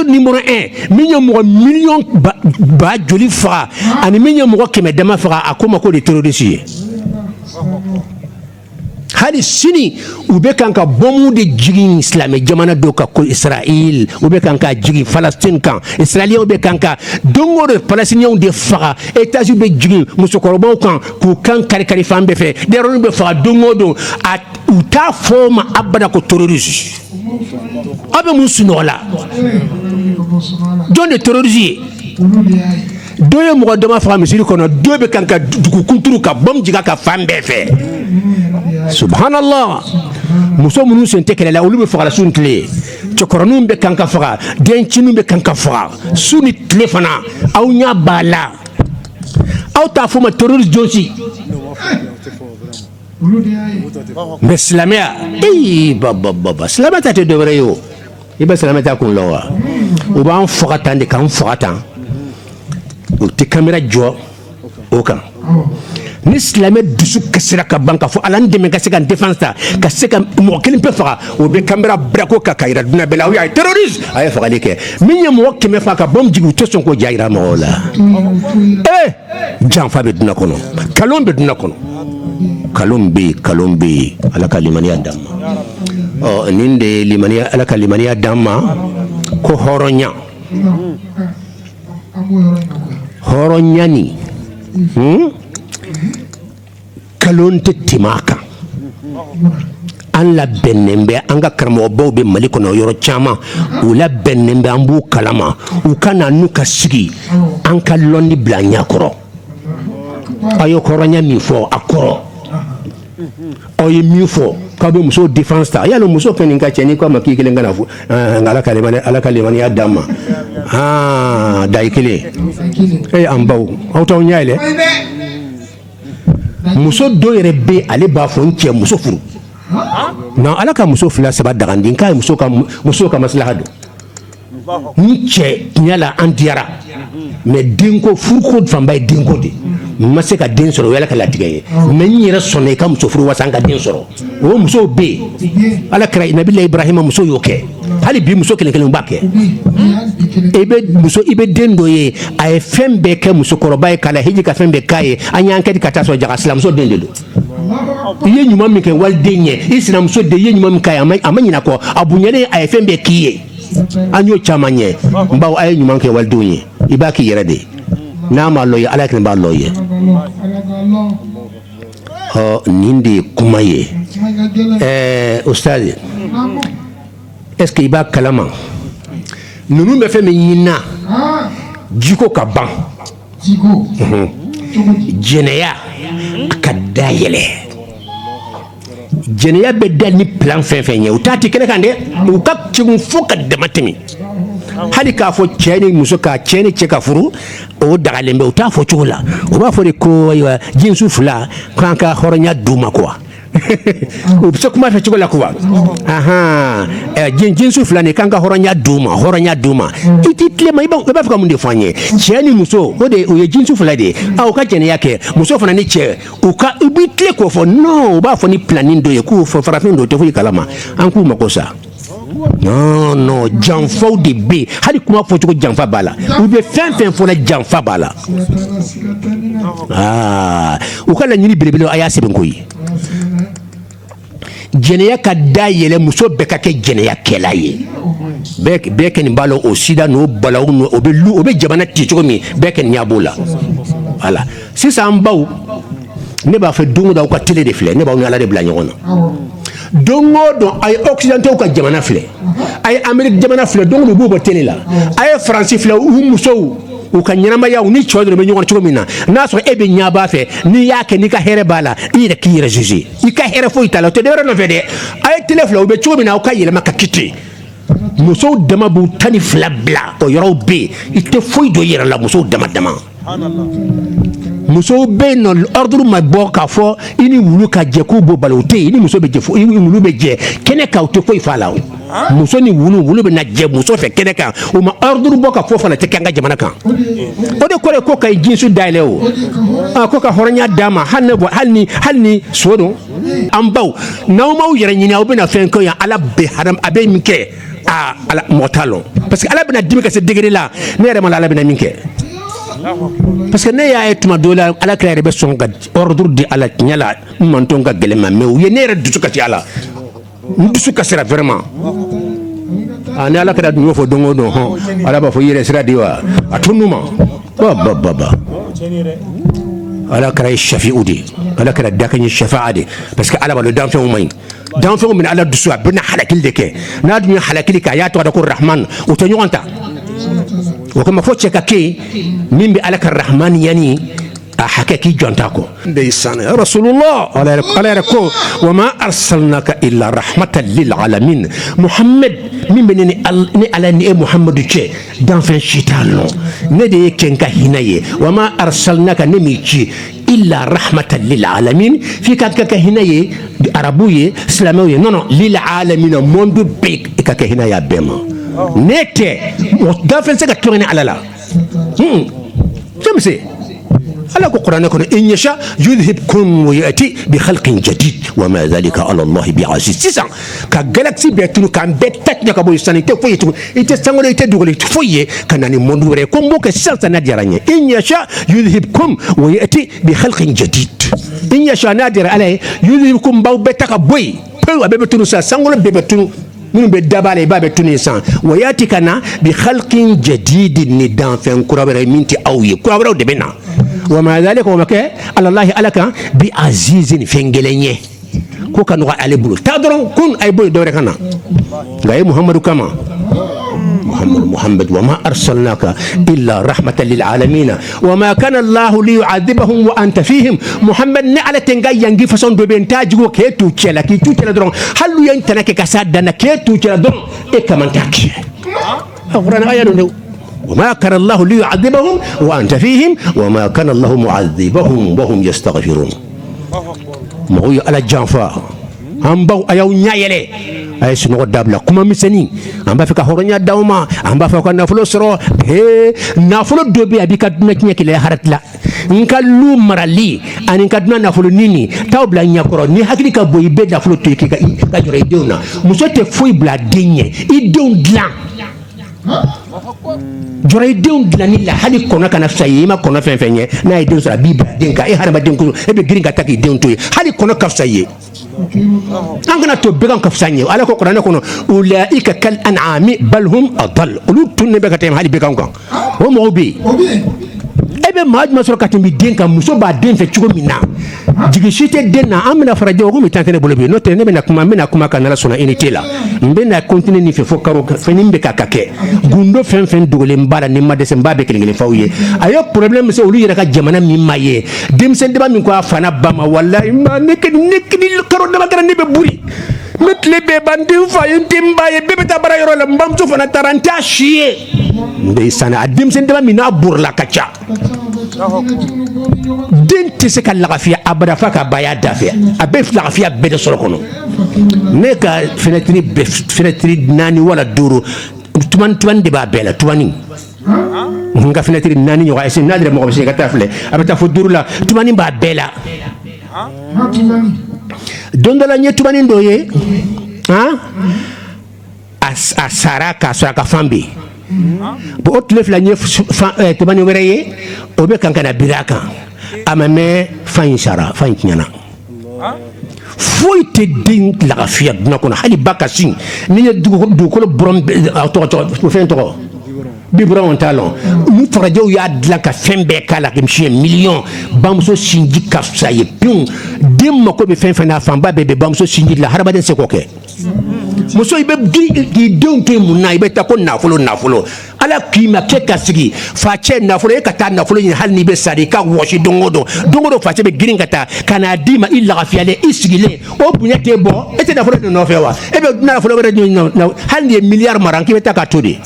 numéro 1 min ye mɔgɔ million ba joli faga ani min ye mɔgɔ 100 dama faga a ko ma ko de terroriste ye hali sini u bɛ kan ka bɔnmu de jigin silamɛ jamana dɔw kan ko Israël u bɛ kan ka jigin Palestine kan israéliens bɛ kan ka don o don palestiniens de faga États-Unis bɛ jigin musokɔrɔbaw kan k'u kan kari fan bɛɛ fɛ denmisɛnninw bɛ faga don o don u t'a fɔ o ma abada ko terroriste aw bɛ mun sunɔgɔ la jɔn de terroriste ye dɔ ye mɔgɔ dama faga misiri kɔnɔ dɔ bɛ kan ka dugukunturu ka bɔm jiga ka fan bɛɛ fɛ subhanallah muso minnu sen tɛ kɛlɛ la olu bɛ faga su ni tile cɛkɔrɔninw bɛ kan ka faga dencinninw bɛ kan ka faga su ni tile fana aw ɲɛ b'a la aw t'a fɔ ma terroriste jɔn si mɛ silamɛya baba silamɛya ta tɛ dɔwɛrɛ ye o i bɛ silamɛya ta kun la wa u b'an faga tan de k'an faga tan u tɛ kamera jɔ o kan ni silamɛ dusu kasira ka ban ka fɔ ala n dɛmɛ ka se ka n défense ta ka se ka mɔgɔ kelen pe faga o bɛ kamera bila ko ka yira dunan bɛɛ la o y'a ye terroriste a ye fagali kɛ min ye mɔgɔ 100 faga ka bɔm jigin u tɛ sɔn k'o ja yira mɔgɔw la janfa bɛ dunan kɔnɔ kalon bɛ dunan kɔnɔ kalon bɛ yen ala ka limaniya d'an ma nin de ye limaniya ala ka limaniya d'an ma ko hɔrɔnya hɔrɔnya nin kalon tɛ tɛmɛ a kan an labɛnnen bɛ an ka karamɔgɔbaw bɛ Mali kɔnɔ yɔrɔ caman u labɛnnen bɛ an b'u kalama u ka na n'u ka sigi an ka lɔnni bila an ɲɛkɔrɔ aw ye hɔrɔnya min fɔ a kɔrɔ aw ye min fɔ k'aw bɛ muso défense ta yala muso fɛn nin ka cɛ n'i ko a ma k'i kelen ka na fɔ ala ka limaniya d'an ma da i kelen an baw aw t'aw ɲɛ yɛlɛ muso dɔ yɛrɛ bɛ ale b'a fɔ n cɛ muso furu non ala ka muso 2 3 dagandi k'a ye muso ka maslaha don n cɛ tiɲɛ la an diyara mais denko furuko fanba ye denko de n ma se ka den sɔrɔ o y'ala ka latigɛ ye mais n yɛrɛ sɔnna i ka muso furu wasa an ka den sɔrɔ o musow bɛ yen ala kɛra nabila Ibrahima muso y'o kɛ hali bi muso kelen b'a kɛ i bɛ den dɔ ye a ye fɛn bɛɛ kɛ musokɔrɔba ye k'a la hiji ka fɛn bɛɛ k'a ye an y'an kɛ ka taa sɔrɔ jaga sinamuso den de don i ye ɲuman min kɛ waliden ye i sinamuso den i ye ɲuman min k'a ye a ma ɲinɛ kɔ a bonyalen a ye fɛn bɛɛ k'i ye an y'o caman ye n baw a ye ɲuman kɛ walidenw ye i b'a k'i yɛrɛ de n'a ma lɔ ye ala kelen b'a lɔ ye nin de ye kuma ye ustaz est-ce que i b'a kalama ninnu bɛ fɛn min ɲinina jiko ka ban jɛnɛya a ka dayɛlɛ jɛnɛya bɛ da ni plan fɛn fɛn ye u t'a ti kɛnɛ kan dɛ u ka cɛgun fo ka dama tɛmɛ hali k'a fɔ cɛ ni muso ka cɛ ni cɛ ka furu o dagalen bɛ u t'a fɔ cogo la u b'a fɔ de ko ayiwa jinsu fila k'an ka hɔrɔnya d'u ma quoi u bɛ se kuma fɛ cogo la quoi jinsu fila nin k'an ka hɔrɔnya d'u ma i t'i tile ma i b'a fɛ ka mun de fɔ an ye cɛ ni muso o ye jinsu fila de ye u ka jɛnɛya kɛ muso fana ni cɛ u b'i tile k'o fɔ non u b'a fɔ ni planning dɔ ye k'u fɔ farafin dɔ tɛ foyi kalama an k'u mako sa non janfaw de bɛ yen hali kuma fɔcogo janfa b'a la u bɛ fɛn fɛn fɔ la janfa b'a la u ka laɲini belebele a y'a sɛbɛn ko ye jɛnɛya ka da yɛlɛ muso bɛɛ ka kɛ jɛnɛyakɛla ye bɛɛ kɛ nin b'a la o sida n'o balawu o bɛ jamana ci cogo min bɛɛ kɛ nin y'a b'o la voilà sisan an baw ne b'a fɛ don o don aw ka télé de filɛ ne b'aw ni ala de bila ɲɔgɔn na don o don a ye occidentaux ka jamana filɛ a ye amérique jamana filɛ don o don u b'u bɔ télé la a ye faransi filɛ u musow u ka ɲɛnamayaw ni cɛw dɔrɔn bɛ ɲɔgɔn cogo min na n'a sɔrɔ e bɛ ɲɛ b'a fɛ n'i y'a kɛ n'i ka hɛrɛ b'a la i yɛrɛ k'i yɛrɛ juger i ka hɛrɛ foyi t'a la o tɛ dɔwɛrɛ nɔfɛ dɛ a ye télé filɛ u bɛ cogo min na aw ka yɛlɛma ka kɛ ten musow dama b'u tan ni fila bila o yɔrɔw bɛ yen i tɛ foyi dɔn i yɛrɛ la musow dama dama musow bɛ yen nɔ ordre ma bɔ k'a fɔ i ni wulu ka jɛ k'u b'o balo o tɛ yen i ni muso bɛ jɛ i ni wulu bɛ jɛ kɛnɛ kan u tɛ foyi f'a la o muso ni wulu bɛ na jɛ muso fɛ kɛnɛ kan o ma ordre bɔ ka fɔ fana tɛ kɛ an ka jamana kan o de kɔrɔ ye ko ka jinsu dayɛlɛ o ko ka hɔrɔnya d'a ma hali ni so don an baw n'aw m'aw yɛrɛ ɲini aw bɛna fɛn kɛ yan ala bɛ a bɛ min kɛ ala mɔgɔ t'a lɔn parce que ala bɛna dimi ka se degré la ne yɛrɛ ma ala bɛna min kɛ parce que ne y'a ye tuma dɔw la ala kira yɛrɛ bɛ sɔn ka ordre di ala tiɲɛ la n man to ka gɛlɛn ma mais u ye ne yɛrɛ dusu kasi ala n dusu kasira vraiment ni ala kira dun y'o fɔ don o don ala b'a fɔ i yɛrɛ sira di wa a tunnu ma baba ala kira ye shafi'u de ala kira dakan ye shafa'a de parce que ala b'a dɔn danfɛnw man ɲi danfɛnw min ala dusu a bɛna halakili de kɛ n'a dun ye halakili kɛ a y'a tɔgɔ da ko rahman o tɛ ɲɔgɔn ta o kama fo cɛ ka kɛ min bɛ ala ka rahman yani a hakɛ k'i jɔnta kɔ ndeysaan ya rasulullah ala yɛrɛ ko wa ma arsalnaka illa rahmatan lil alamin muhammad min bɛ ni ala ni e muhammadu cɛ danfɛn si t'a nɔ ne de ye kɛ n ka hinɛ ye wa ma arsalnaka ne m'i ci illa rahmatan lil alamin f'i ka kɛ hinɛ ye arabu ye silamɛw ye non lil alamin monde bɛɛ i ka kɛ hinɛ ye a bɛɛ ma ne tɛ danfɛn se ka tɔrɔ ni ala la jamse ala ko kuranɛ kɔnɔ in yasha yudhibkum wa yati bi khalqin jadid wa ma dhalika ala allah bi aziz sisan ka galaxy bɛɛ tunu k'an bɛɛ ta ka bɔ sisan i tɛ foyi ye tugun i tɛ sankolo i tɛ dugukolo i tɛ foyi ye ka na ni monde wɛrɛ ko n b'o kɛ sisan n'a diyara n ye in yasha yudhibkum wa yati bi khalqin jadid in yasha n'a diyara ala ye yudhibkum b'aw bɛɛ ta ka bɔ yen pewu a bɛɛ bɛ tunu sisan sankolo bɛɛ bɛ tunu minnu bɛ daba la i b'a bɛ tunu san wa yati ka na bi khalqin jadid ni danfɛn kura wɛrɛ min tɛ aw ye kura wɛrɛw de bɛ na wa ma dhalika o ma kɛ alallahi ala kan bi azizin fɛn gɛlɛn ye ko ka nɔgɔ ale bolo taa dɔrɔn kun a ye bɔ yen dɔwɛrɛ ka na nka a ye muhamadu kama محمد وما أرسلناك إلا رحمة للعالمين وما كان الله ليعذبهم وأنت فيهم محمد نعلى تنجا ينجي فصون دوبين تاجو كيتو تشلا كيتو تشلا درون هل ينتنك كسادنا كيتو تشلا درون إيه كمان تاكي القرآن آية وما كان الله ليعذبهم وأنت فيهم وما كان الله معذبهم وهم يستغفرون مغوي على الجنفا هم باو أيو نيايلي ay suno dabla kuma miseni amba fika horonya dawma amba fa ko nafulo soro he nafulo dobi abika duna kinya kile haratla nkallu marali ani ka duna nafolo nini taw bila ɲakɔrɔ ni hakili ka bon i bɛ nafolo to i ka jɔrɔ i denw na muso tɛ foyi bila den ɲɛ i denw dilan jɔrɔ i denw dilanni la hali kɔnɔ kana fisa i ye i ma kɔnɔ fɛn fɛn ye n'a ye den sɔrɔ a b'i bila den kan e hadamaden ko e bɛ girin ka taa k'i denw to ye hali kɔnɔ ka fisa i ye an kana to bɛɛ kan ka fisa ɲɛ ala ko kuranɛ kɔnɔ ulaika kal an'ami bal hum adall olu tunnen bɛ ka tɛmɛ hali bɛɛ kan o mɔgɔw bɛ yen e bɛ maa jumɛn sɔrɔ ka tɛmɛ den kan muso b'a den fɛ cogo min na jigi si tɛ den na an bɛna farajɛ o komi tan tɛ ne bolo bi n'o tɛ ne bɛna kuma kan n'ala sɔnna unité la n bɛna continuer nin fɛ fo karo fɛn min bɛ ka kɛ gundo fɛn fɛn dogolen b'a la ni ma dɛsɛ n b'a bɛɛ kelen-kelen f'aw ye a ye problème min se olu yɛrɛ ka jamana min ma ye denmisɛn dama min ko a fa n'a ba ma walahi ne karo dama kɛra ne bɛ buri ne tile bɛɛ b'an den fa ye n den ba ye bɛɛ bɛ taa baara yɔrɔ la n bamuso fana taara n t'a si ye ndeysaan a denmisɛn dama min n'a borila ka ca den tɛ se ka lagafiya abada fa ka baya da fɛ a bɛ lagafiya bɛɛ de sɔrɔ kɔnɔ ne ka fenêtre 4 wala 5 tumani de b'a bɛɛ la tumani n ka fenêtre 4 ɲɔgɔn est-ce que n'a yɛrɛ mɔgɔ bɛ se ka taa filɛ a bɛ taa fo 5 la tumani b'a bɛɛ la don dɔ la n ye tumani dɔ ye a sara k'a sɔrɔ a ka fan bɛ yen bon o tile fila n ye tumani wɛrɛ ye o bɛ kan ka na biri a kan a ma mɛn fan in sara fan in tiɲɛna foyi tɛ den lagafiya dunan kɔnɔ hali ba ka sin n'i ye dugukolo bɔrɔn fɛn tɔgɔ biburanw t'a lɔn ni farajɛw y'a dilan ka fɛn bɛɛ k'a la misi ye miliyɔn bamuso sinji ka fisa ye pewu den mako bɛ fɛn fɛn na fanba bɛɛ bɛ bamuso sinji la hadamaden se k'o kɛ muso i bɛ k'i denw to yen mun na i bɛ taa ko nafolo ala k'i ma k'e ka sigi facɛ nafolo e ka taa nafolo ɲini hali n'i bɛ sa de i ka wɔsi don o don facɛ bɛ girin ka taa ka n'a d'i ma i lagafiyalen i sigilen o bonya t'e bɔ e tɛ nafolo de nɔfɛ wa e bɛ nafolo wɛrɛ ɲini hali n'i ye miliyari mara k'i bɛ taa k'a to de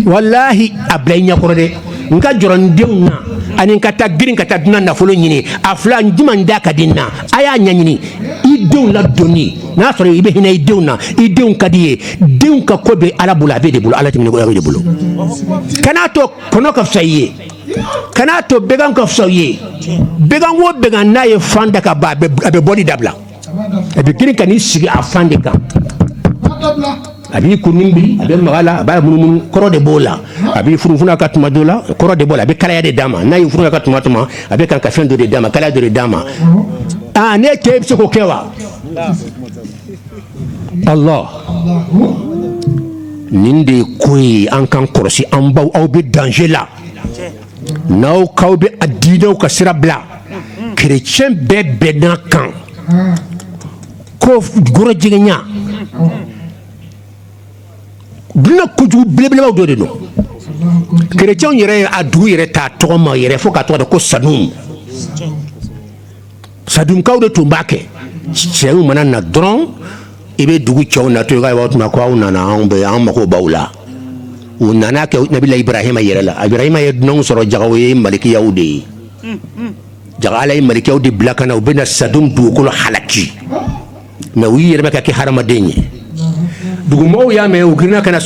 wallahi a bila i ɲɛkɔrɔ dɛ n ka jɔrɔ n denw na ani n ka taa girin ka taa dunan nafolo ɲini a fila jumɛn da ka di n na a y'a ɲɛɲini i denw ladonni n'a sɔrɔ i bɛ hinɛ i denw na i denw ka di ye denw ka ko bɛ ala bolo a bɛ de bolo ala tɛmɛ ko de bolo kan'a to kɔnɔ ka fisa i ye kan'a to bɛgan ka fisa i ye bɛgan o bɛgan n'a ye fan da ka ban a bɛ bɔli dabila a bɛ girin ka n'i sigi a fan de kan a b'i kunin bi a bɛ maga la a b'a munumunu kɔrɔ de b'o la a b'i funufunu ka tuma dɔ la kɔrɔ de b'o la a bɛ kalaya de d'a ma n'a y'i funufunu ka tuma a bɛ kan ka fɛn dɔ de d'a ma kalaya dɔ de d'a ma ne cɛ bɛ se k'o kɛ wa Allah nin de ye ko ye an kan kɔlɔsi an baw aw bɛ danger la n'aw k'aw bɛ a diinɛw ka sira bila kerecɛn bɛɛ bɛnna kan ko gorojigɛnya duna kojugu belebelebaw dɔ de don kerecɛnw yɛrɛ a dugu yɛrɛ t'a tɔgɔ ma yɛrɛ fo k'a tɔgɔ da ko sadumkaw de tun b'a kɛ cɛw mana na dɔrɔn i bɛ dugu cɛw natɔ i ka b'a tuma ko aw nana an mago b'aw la u nana kɛ nabila ibrahima yɛrɛ la ibrahima ye dunanw sɔrɔ jagaw ye malikiyaw de ye jaga ala ye malikiyaw de bila ka na u bɛ na sadum dugukolo halaki mɛ u yɛrɛ bɛ ka kɛ hadamaden ye dugumɔgɔw y'a mɛn u girinna ka na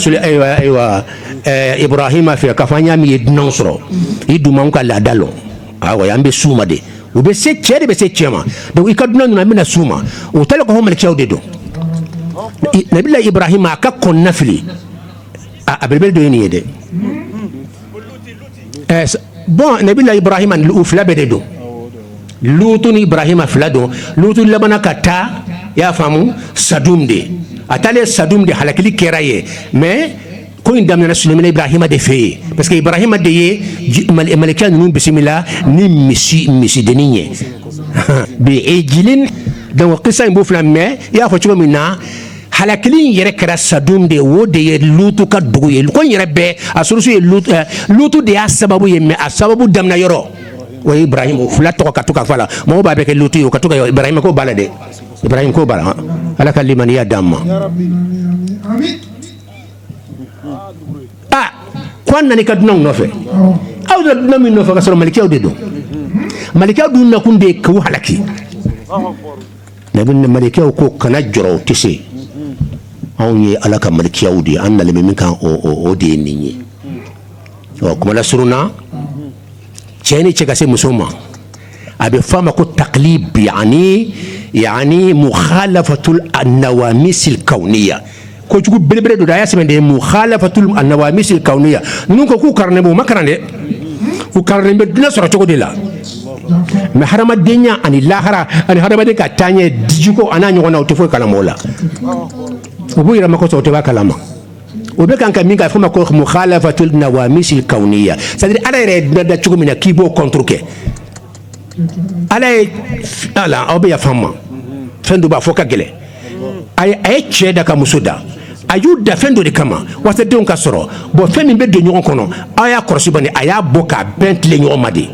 ibrahima fɛ k'a fɔ an y'a min ye dunanw sɔrɔ i dumanw ka laada lɔ awɔ an bɛ s'u ma de u bɛ se cɛ de bɛ se cɛ ma donc i ka dunan ninnu an bɛna s'u ma u talen kɔ fɔ malikiyaw de don nabila ibrahima a ka kɔn nafili a belebele dɔ ye nin ye dɛ bon nabila ibrahima u fila bɛɛ de don lutu ni ibrahima fila don lutu labana ka taa i y'a faamu sadum de a taalen sadum de halakili kɛra ye mais ko in daminɛna sulemana ibrahima de fɛ yen parce que ibrahima de ye malikiya ninnu bisimila ni misidennin ye bi ejilin donc kisa in b'o fila mais i y'a fɔ cogo min na halakili in yɛrɛ kɛra sadum de o de ye lutu ka dugu ye ko in yɛrɛ bɛɛ a sɔrɔsu ye lutu de y'a sababu ye mais a sababu daminɛ yɔrɔ o ye ibrahima o fila tɔgɔ ka to ka fɔ a la mɔgɔw b'a bɛɛ kɛ lutu ye o ka to ka ibrahima ko b'a la dɛ ibrahima ko b'a la ala ka limaniya d'an ma ko an nana i ka dunanw nɔfɛ aw nana dunan min nɔfɛ ka sɔrɔ malikiyaw de don malikiyaw dun nakun de ye k'u halaki malikiyaw ko kana jɔrɔ o tɛ se anw ye ala ka malikiyaw de ye an nalen bɛ min kan o de ye nin ye ɔ kuma la surunna cɛni cɛ ka se muso ma a bɛ fɔ a ma ko taklib yani mukhalafatul nawamisil kawniya kojugu belebele do da a y'a sɛbɛn de mukhalafatul nawamisil kawniya ninnu ko k'u karannen b'u ma karan dɛ u karannen bɛ dunan sɔrɔ cogo de la mais hadamadenya ani lahara ani hadamaden ka taaɲɛ dijiko a n'a ɲɔgɔn na o tɛ foyi kalama o la u b'u yɛrɛ ma kosɔn o tɛ b'a kalama o bɛ kan ka min k'a fɔ ma ko mukhalafatul nawamisil kawniya c'est-à-dire ala yɛrɛ ye da cogo min na k'i b'o contre kɛ ala ye ala aw bɛ yafa n ma fɛn dɔ b'a fɔ ka gɛlɛn a ye cɛ da ka muso da a y'u da fɛn dɔ de kama walasa denw ka sɔrɔ bon fɛn min bɛ don ɲɔgɔn kɔnɔ aw y'a kɔlɔsi bani a y'a bɔ k'a bɛn tile ɲɔgɔn ma de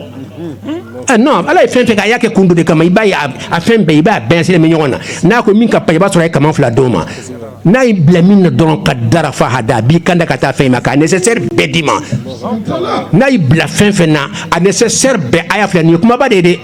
non ala ye fɛn fɛn kɛ a y'a kɛ kun dɔ de kama i b'a ye a fɛn bɛɛ i b'a bɛn selen bɛ ɲɔgɔn na n'a ko min ka pa i b'a sɔrɔ a ye kaman fila d'o ma n'a y'i bila min na dɔrɔn ka dara fa hada a b'i kanda ka taa fɛn ma k'a nécessaire bɛɛ d'i ma n'a y'i bila fɛn fɛn na a nécessaire bɛɛ a y'a filɛ nin ye kumaba de ye dɛ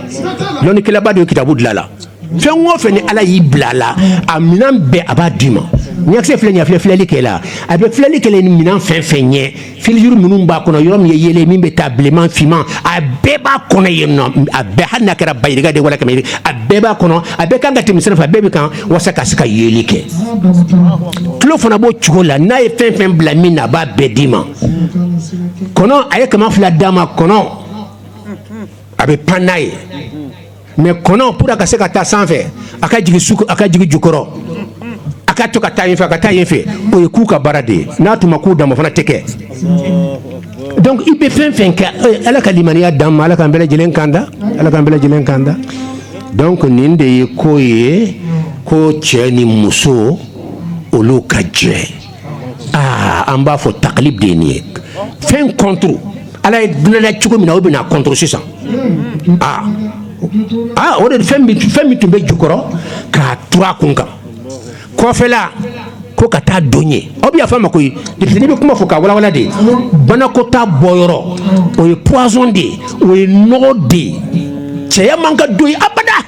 lɔnnikɛlaba de ye kitabu dilan la fɛn o fɛn ni ala y'i bila a la a minɛn bɛɛ a b'a d'i ma ɲakisɛ filɛ nin ye a filɛ filɛli kɛ la a bɛ filɛli kɛ ni minɛn fɛn fɛn ɲɛ filijuru minnu b'a kɔnɔ yɔrɔ min ye yelen min bɛ taa bilenman finman a bɛɛ b'a kɔnɔ yen nɔ a bɛɛ hali n'a kɛra bayirika de wala kɛmɛ a bɛɛ b'a kɔnɔ a bɛɛ kan ka tɛmɛ sira fɛ a bɛɛ bɛ kan walasa ka se ka yeli kɛ tulo fana b'o cogo la n'a ye fɛn fɛn bila min na a b'a bɛɛ d'i ma kɔnɔ a ye kama fila d'a ma kɔnɔ a bɛ pan n'a ye mais kɔnɔ pour a ka se ka taa sanfɛ a ka jigin jukɔrɔ a ka to ka taa yen fɛ a ka taa yen fɛ o ye k'u ka baara de ye n'a tun ma k'u dama fana tɛ kɛ donc i bɛ fɛn fɛn kɛ ala ka limaniya d'an ma ala k'an bɛɛ lajɛlen kanda ala k'an bɛɛ lajɛlen kanda donc nin de ye ko ye ko cɛ ni muso olu ka jɛ an b'a fɔ taklib de ye nin ye fɛn contre ala ye dunana cogo min na o bɛ na contre sisan o de fɛn min tun bɛ jukɔrɔ k'a turu a kun kan kɔfɛla ko ka taa don ye aw bɛ yafa n ma koyi depuis n'i bɛ kuma fɔ k'a walawala de banakɔtaa bɔyɔrɔ o ye poison de ye o ye nɔgɔ de ye cɛya man ka don ye abada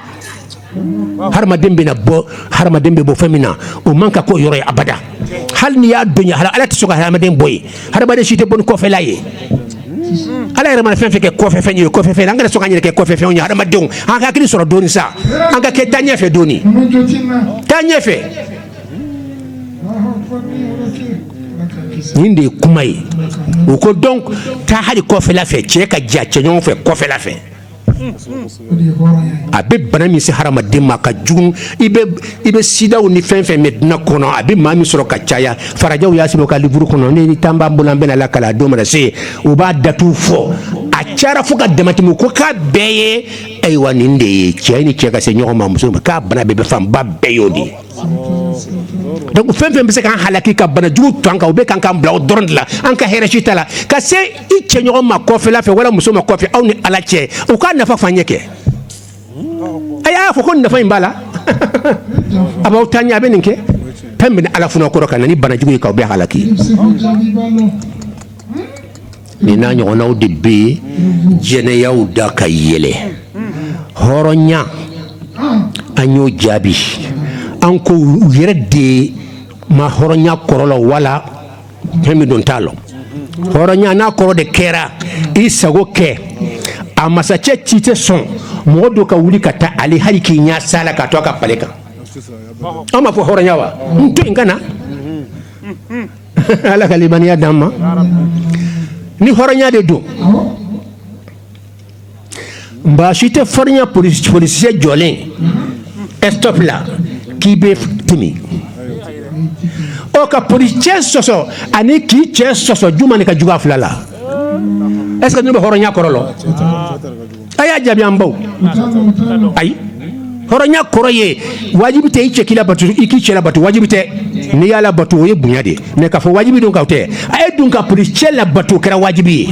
hadamaden bɛ bɔ fɛn min na o man ka k'o yɔrɔ ye abada hali n'i y'a don ye ala tɛ sɔn ka hadamaden bɔ ye hadamaden si tɛ bɔ ni kɔfɛla ye ala yɛrɛ mana fɛn fɛn kɛ kɔfɛ fɛn ye kɔfɛ fɛn an kana sɔn ka yɛrɛ kɛ kɔfɛ fɛnw ye hadamadenw an ka hakili sɔrɔ dɔɔni sa an ka kɛ taa ɲɛfɛ dɔɔni taa ɲɛfɛ nin de ye kuma ye o ko donc taa hali kɔfɛla fɛ cɛ ka ja cɛ ɲɔgɔn fɛ kɔfɛla fɛ a bɛ bana min se hadamaden ma ka jugu i bɛ sidaw ni fɛn fɛn mɛ dunan kɔnɔ a bɛ maa min sɔrɔ ka caya farajaw y'a sɛbɛn u ka livre kɔnɔ ne ni tan b'an bolo an bɛna la kala don mana se u b'a datugu fɔ a cayara fo ka damatɛmɛ ko k'a bɛɛ ye ayiwa nin de ye cɛ ni cɛ ka se ɲɔgɔn ma muso ma k'a bana bɛɛ bɛ fanba bɛɛ y'o de ye donc fɛn fɛn bɛ se k'an halaki ka bana jugu to an kan u bɛ kan k'an bila o dɔrɔn de la an ka hɛrɛ si t'a la ka se i cɛ ɲɔgɔn ma kɔfɛla fɛ wala muso ma kɔfɛ aw ni ala cɛ u k'a nafa fan ɲɛ kɛ a y'a fɔ ko nafa in b'a la a b'aw taa ɲɛ a bɛ nin kɛ fɛn bɛ ni ala funɛ kɔrɔ ka na ni bana jugu ye k'aw bɛɛ halaki nin n'a ɲɔgɔnnaw de bɛ jɛnɛyaw da ka yɛlɛ hɔrɔnya an y'o jaabi an ko u yɛrɛ de ma hɔrɔnya kɔrɔ la wala fɛn min don t'a la hɔrɔnya n'a kɔrɔ de kɛra i sago kɛ a masakɛ ci tɛ sɔn mɔgɔ dɔ ka wuli ka taa ale hali k'i ɲɛ sala ka to a ka pale kan an b'a fɔ hɔrɔnya wa n to yen ka na ala ka limaniya d'an ma ni hɔrɔnya de don nba si tɛ hɔrɔnya polisiyɛ jɔlen stop la k'i bɛ tɛmɛ o ka polisiyɛ sɔsɔ ani k'i cɛ sɔsɔ juma ni ka jugu a fila la est-ce que ne bɛ hɔrɔnya kɔrɔ la a y'a jaabi an baw ayi hɔrɔnya kɔrɔ ye wajibi tɛ i cɛ k'i labato i k'i cɛ labato wajibi tɛ n'i y'a labato o ye bonya de ye mais k'a fɔ wajibi don k'aw tɛ a ye dun ka polisiyɛ labato o kɛra wajibi ye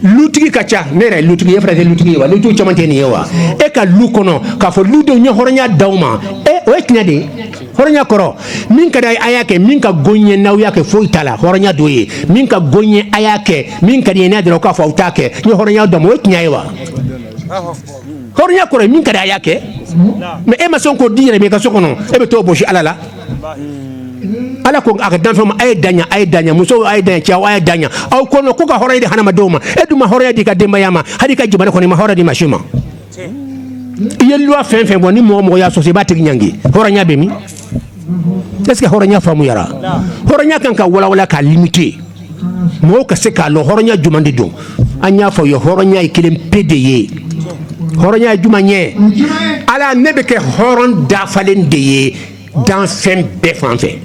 lutigi ka ca ne yɛrɛ lutigi ye fana tɛ lutigi ye wa lutigiw caman tɛ nin ye wa e ka lu kɔnɔ k'a fɔ ludenw ye hɔrɔnya d'aw ma o ye tiɲɛ de ye hɔrɔnya kɔrɔ min ka di a y'a kɛ min ka go n ye n'aw y'a kɛ foyi t'a la hɔrɔnya dɔ ye min ka go n ye a y'a kɛ min ka di ye n'a dɔrɔn k'a fɔ aw t'a kɛ n ye hɔrɔnya d'aw ma o ye tiɲɛ ye wa hɔrɔnya kɔrɔ ye min ka di a y'a kɛ mais e ma sɔn k'o di yɛrɛ ma i ka so kɔnɔ e bɛ t'o bosi ala la ala ko aka dan fama ay danya muso ay danya ci ay danya aw ko no ko ka hore de hanama doma eduma hore di ka demba yama hadi ka jibana ko ni ma hore di mashima yello fen boni mo ya so se batigi nyangi hore nya be mi est-ce que hore nya famu yara hore nya kan ka wala ka limité mo ka se ka lo hore nya jumandi do anya fo yo hore nya ikilem pde hore nya jumanye ala nebe ke horon da falen de dans fen be fanfe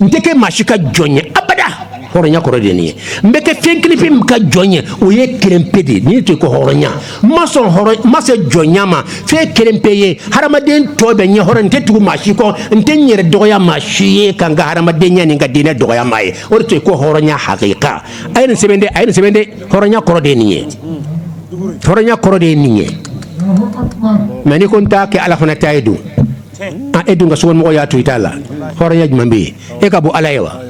ndeke mashika jonye abada horonya korode ni mbeke fenklipi mka jonye oye krempede ni to ko horonya maso horo mase jonyama fe krempeye haramaden tobe nye horon tetu mashiko ntenyere doya mashiye kanga haramaden nya ninga dina doya mai o to ko horonya hakika ayne sebende horonya korode ni horonya korode ni mani konta ke ala fana taydu edu nga sugon mo ya tu itala horonya jumambe e ka bo alayewa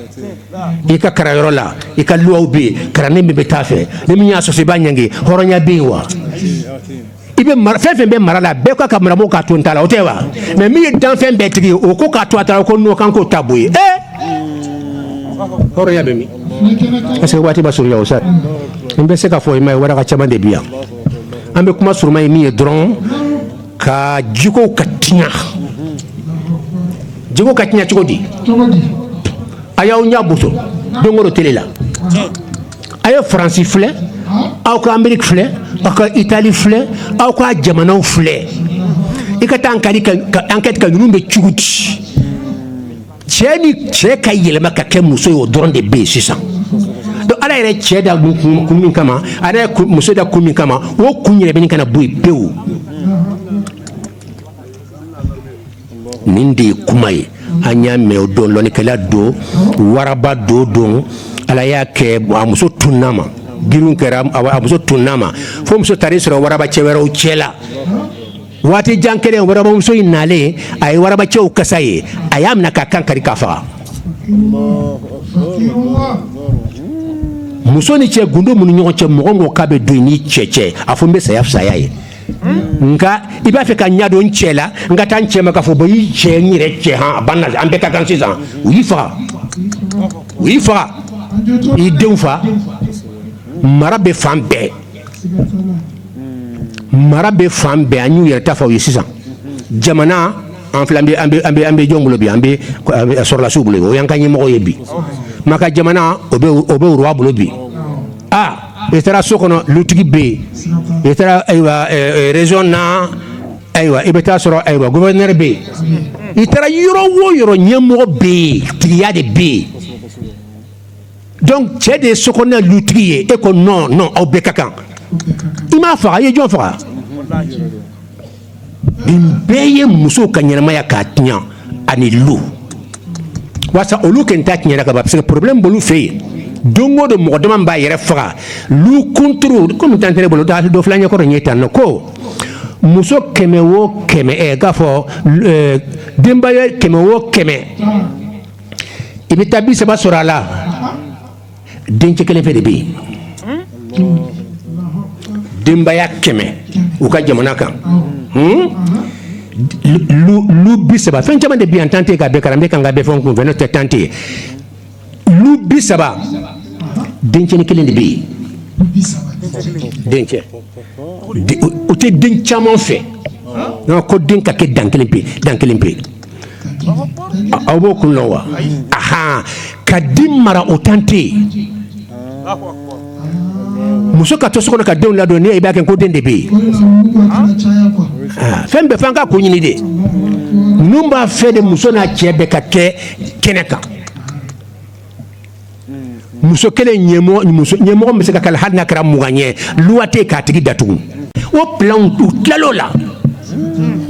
e ka karayorola e ka luawbe karanembe betafe ne minya so se banyangi horonya biwa ibe fefe be marala be ko ka maramo ka tu ntala otewa me mi dan fe be tigi o ko ka tu atala ko no kan ko tabuye horonya be mi ase wati basuri ya osa mbe se ka fo mai wara ka chamande biya ambe kuma surmai mi dron ka jiko katinya jigo katinya chogodi ayaw nyabuso dongoro telela ayo France flé aw ko Amérique flé aw ko Italie flé aw ko jamana flé ikata ankari ka enquête ka numbe chuguti cheni cheka yelema ka kemuso yo dronde be 600 do ala ere cheda kumin kama ala muso da kumin kama wo kunyere benin kana boy pew nindi kumai anya me do loni kala do waraba do don ala yake amuso tunama girun kera amuso tunama fo muso tarisro waraba chewero chela wati jankere waraba muso inale ay waraba chew kasaye ayam na kakan kari kafa muso ni che gundo mun nyon che mogongo kabe do ni cheche afumbe sayaf sayaye nga iba fe ka nyado nchela nga tan chema ka fo boyi che nyire che ha banal ambe ka kan 6 ans oui fa i deunfa marabe fambe anyu yere tafa 6 ans jamana en flambe ambe jonglo bi ambe sur la souble o yankani mo yebi maka jamana obe roi bulo bi etara sokono lutigi be etara aywa région na aywa ibeta soro aywa gouverneur be etara yoro nyemo be triade be donc c'est des sokono lutigi e ko non obekakan ima fa ye jon fa bimbeye muso kanyama ya katnya ani lu wasa olu kenta knyara ka parce que problème bolu fait dongo do mo dama ba yere fra lu contrôle comme tantere bolo do flanya ko nyeta ko muso keme wo keme gafo demba ye keme wo keme ibita bi se ba sorala denche kele fe de bi demba ya keme u ka jamana kan lu bi se ba fen chama de bi entente ka be karambe kan ga be fon ko veno tente lu bi saba denche ni kelen de bi denche o te dencha mon fait non ko denka ke dan kelen pe abo kullo wa aha kadimara otante muso ka to sokona ka den la do ne e ba ken ko den de bi fembe fanga ko nyini de numba fe de muso na chebe ka ke keneka muso kele nyemo mbese kala hadna kara muganye luwate ka tigi datu o plan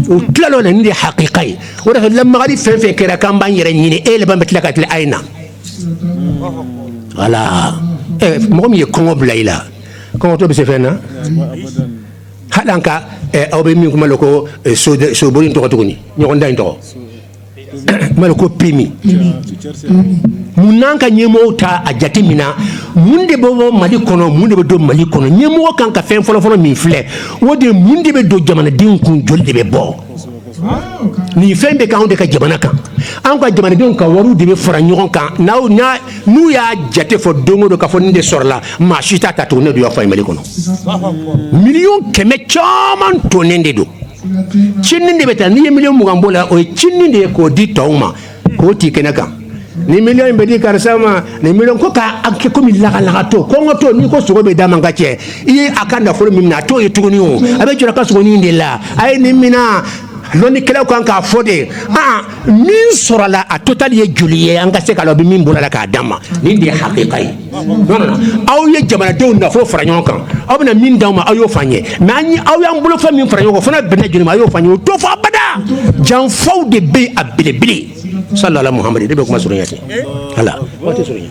utlalola ni haqiqai wala lamma gadi fe kera kambanye nyini ele bamba tlaka tla aina wala mo mi kongo blaila kongo to be se fena hadanka awbe mi kuma loko so borin to ni nyoko nday to maloko pimi munanka nyemo ta ajati mina munde bobo mali kono munde be do mali kono nyemo kan ka fen folo mi fle wode munde be do jamana din kun jolde be bo ni fɛn bɛ k'anw de ka jamana kan an ka jamanadenw ka wariw de bɛ fara ɲɔgɔn kan n'u y'a jate fɔ don o don k'a fɔ nin de sɔrɔla maa si t'a ta tugun ne de y'a fɔ Mali kɔnɔ miliyɔn 100 caman tonnen de don cinni de bɛ taa n'i ye miliyɔn 20 bɔ la o ye cinni de ye k'o di tɔw ma k'o ti kɛnɛ kan ni miliyɔn in bɛ di karisa ma ni miliyɔn ko k'a kɛ komi lagalagatɔ kɔngɔtɔ n'i ko sogo bɛ d'a ma ka cɛ i ye a ka nafolo min minɛ a t'o ye tuguni o a bɛ jɔ a ka sogonin de la a ye nin minɛ lɔnnikɛlaw kan k'a fɔ de min sɔrɔla a total ye joli ye an ka se k'a lɔ bɛ min bɔra la k'a d'a ma nin de ye hakika ye aw ye jamanadenw nafolo fara ɲɔgɔn kan aw bɛna min d'aw ma aw y'o f'an ye mais aw y'an bolofɛn min fara ɲɔgɔn kan fana bɛnna joli ma a y'o f'an ye o t'o fɔ abada janfaw de bɛ a belebele sallallahu Muhammad de bɛ kuma surunya ten ala o tɛ surunya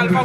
Kalifa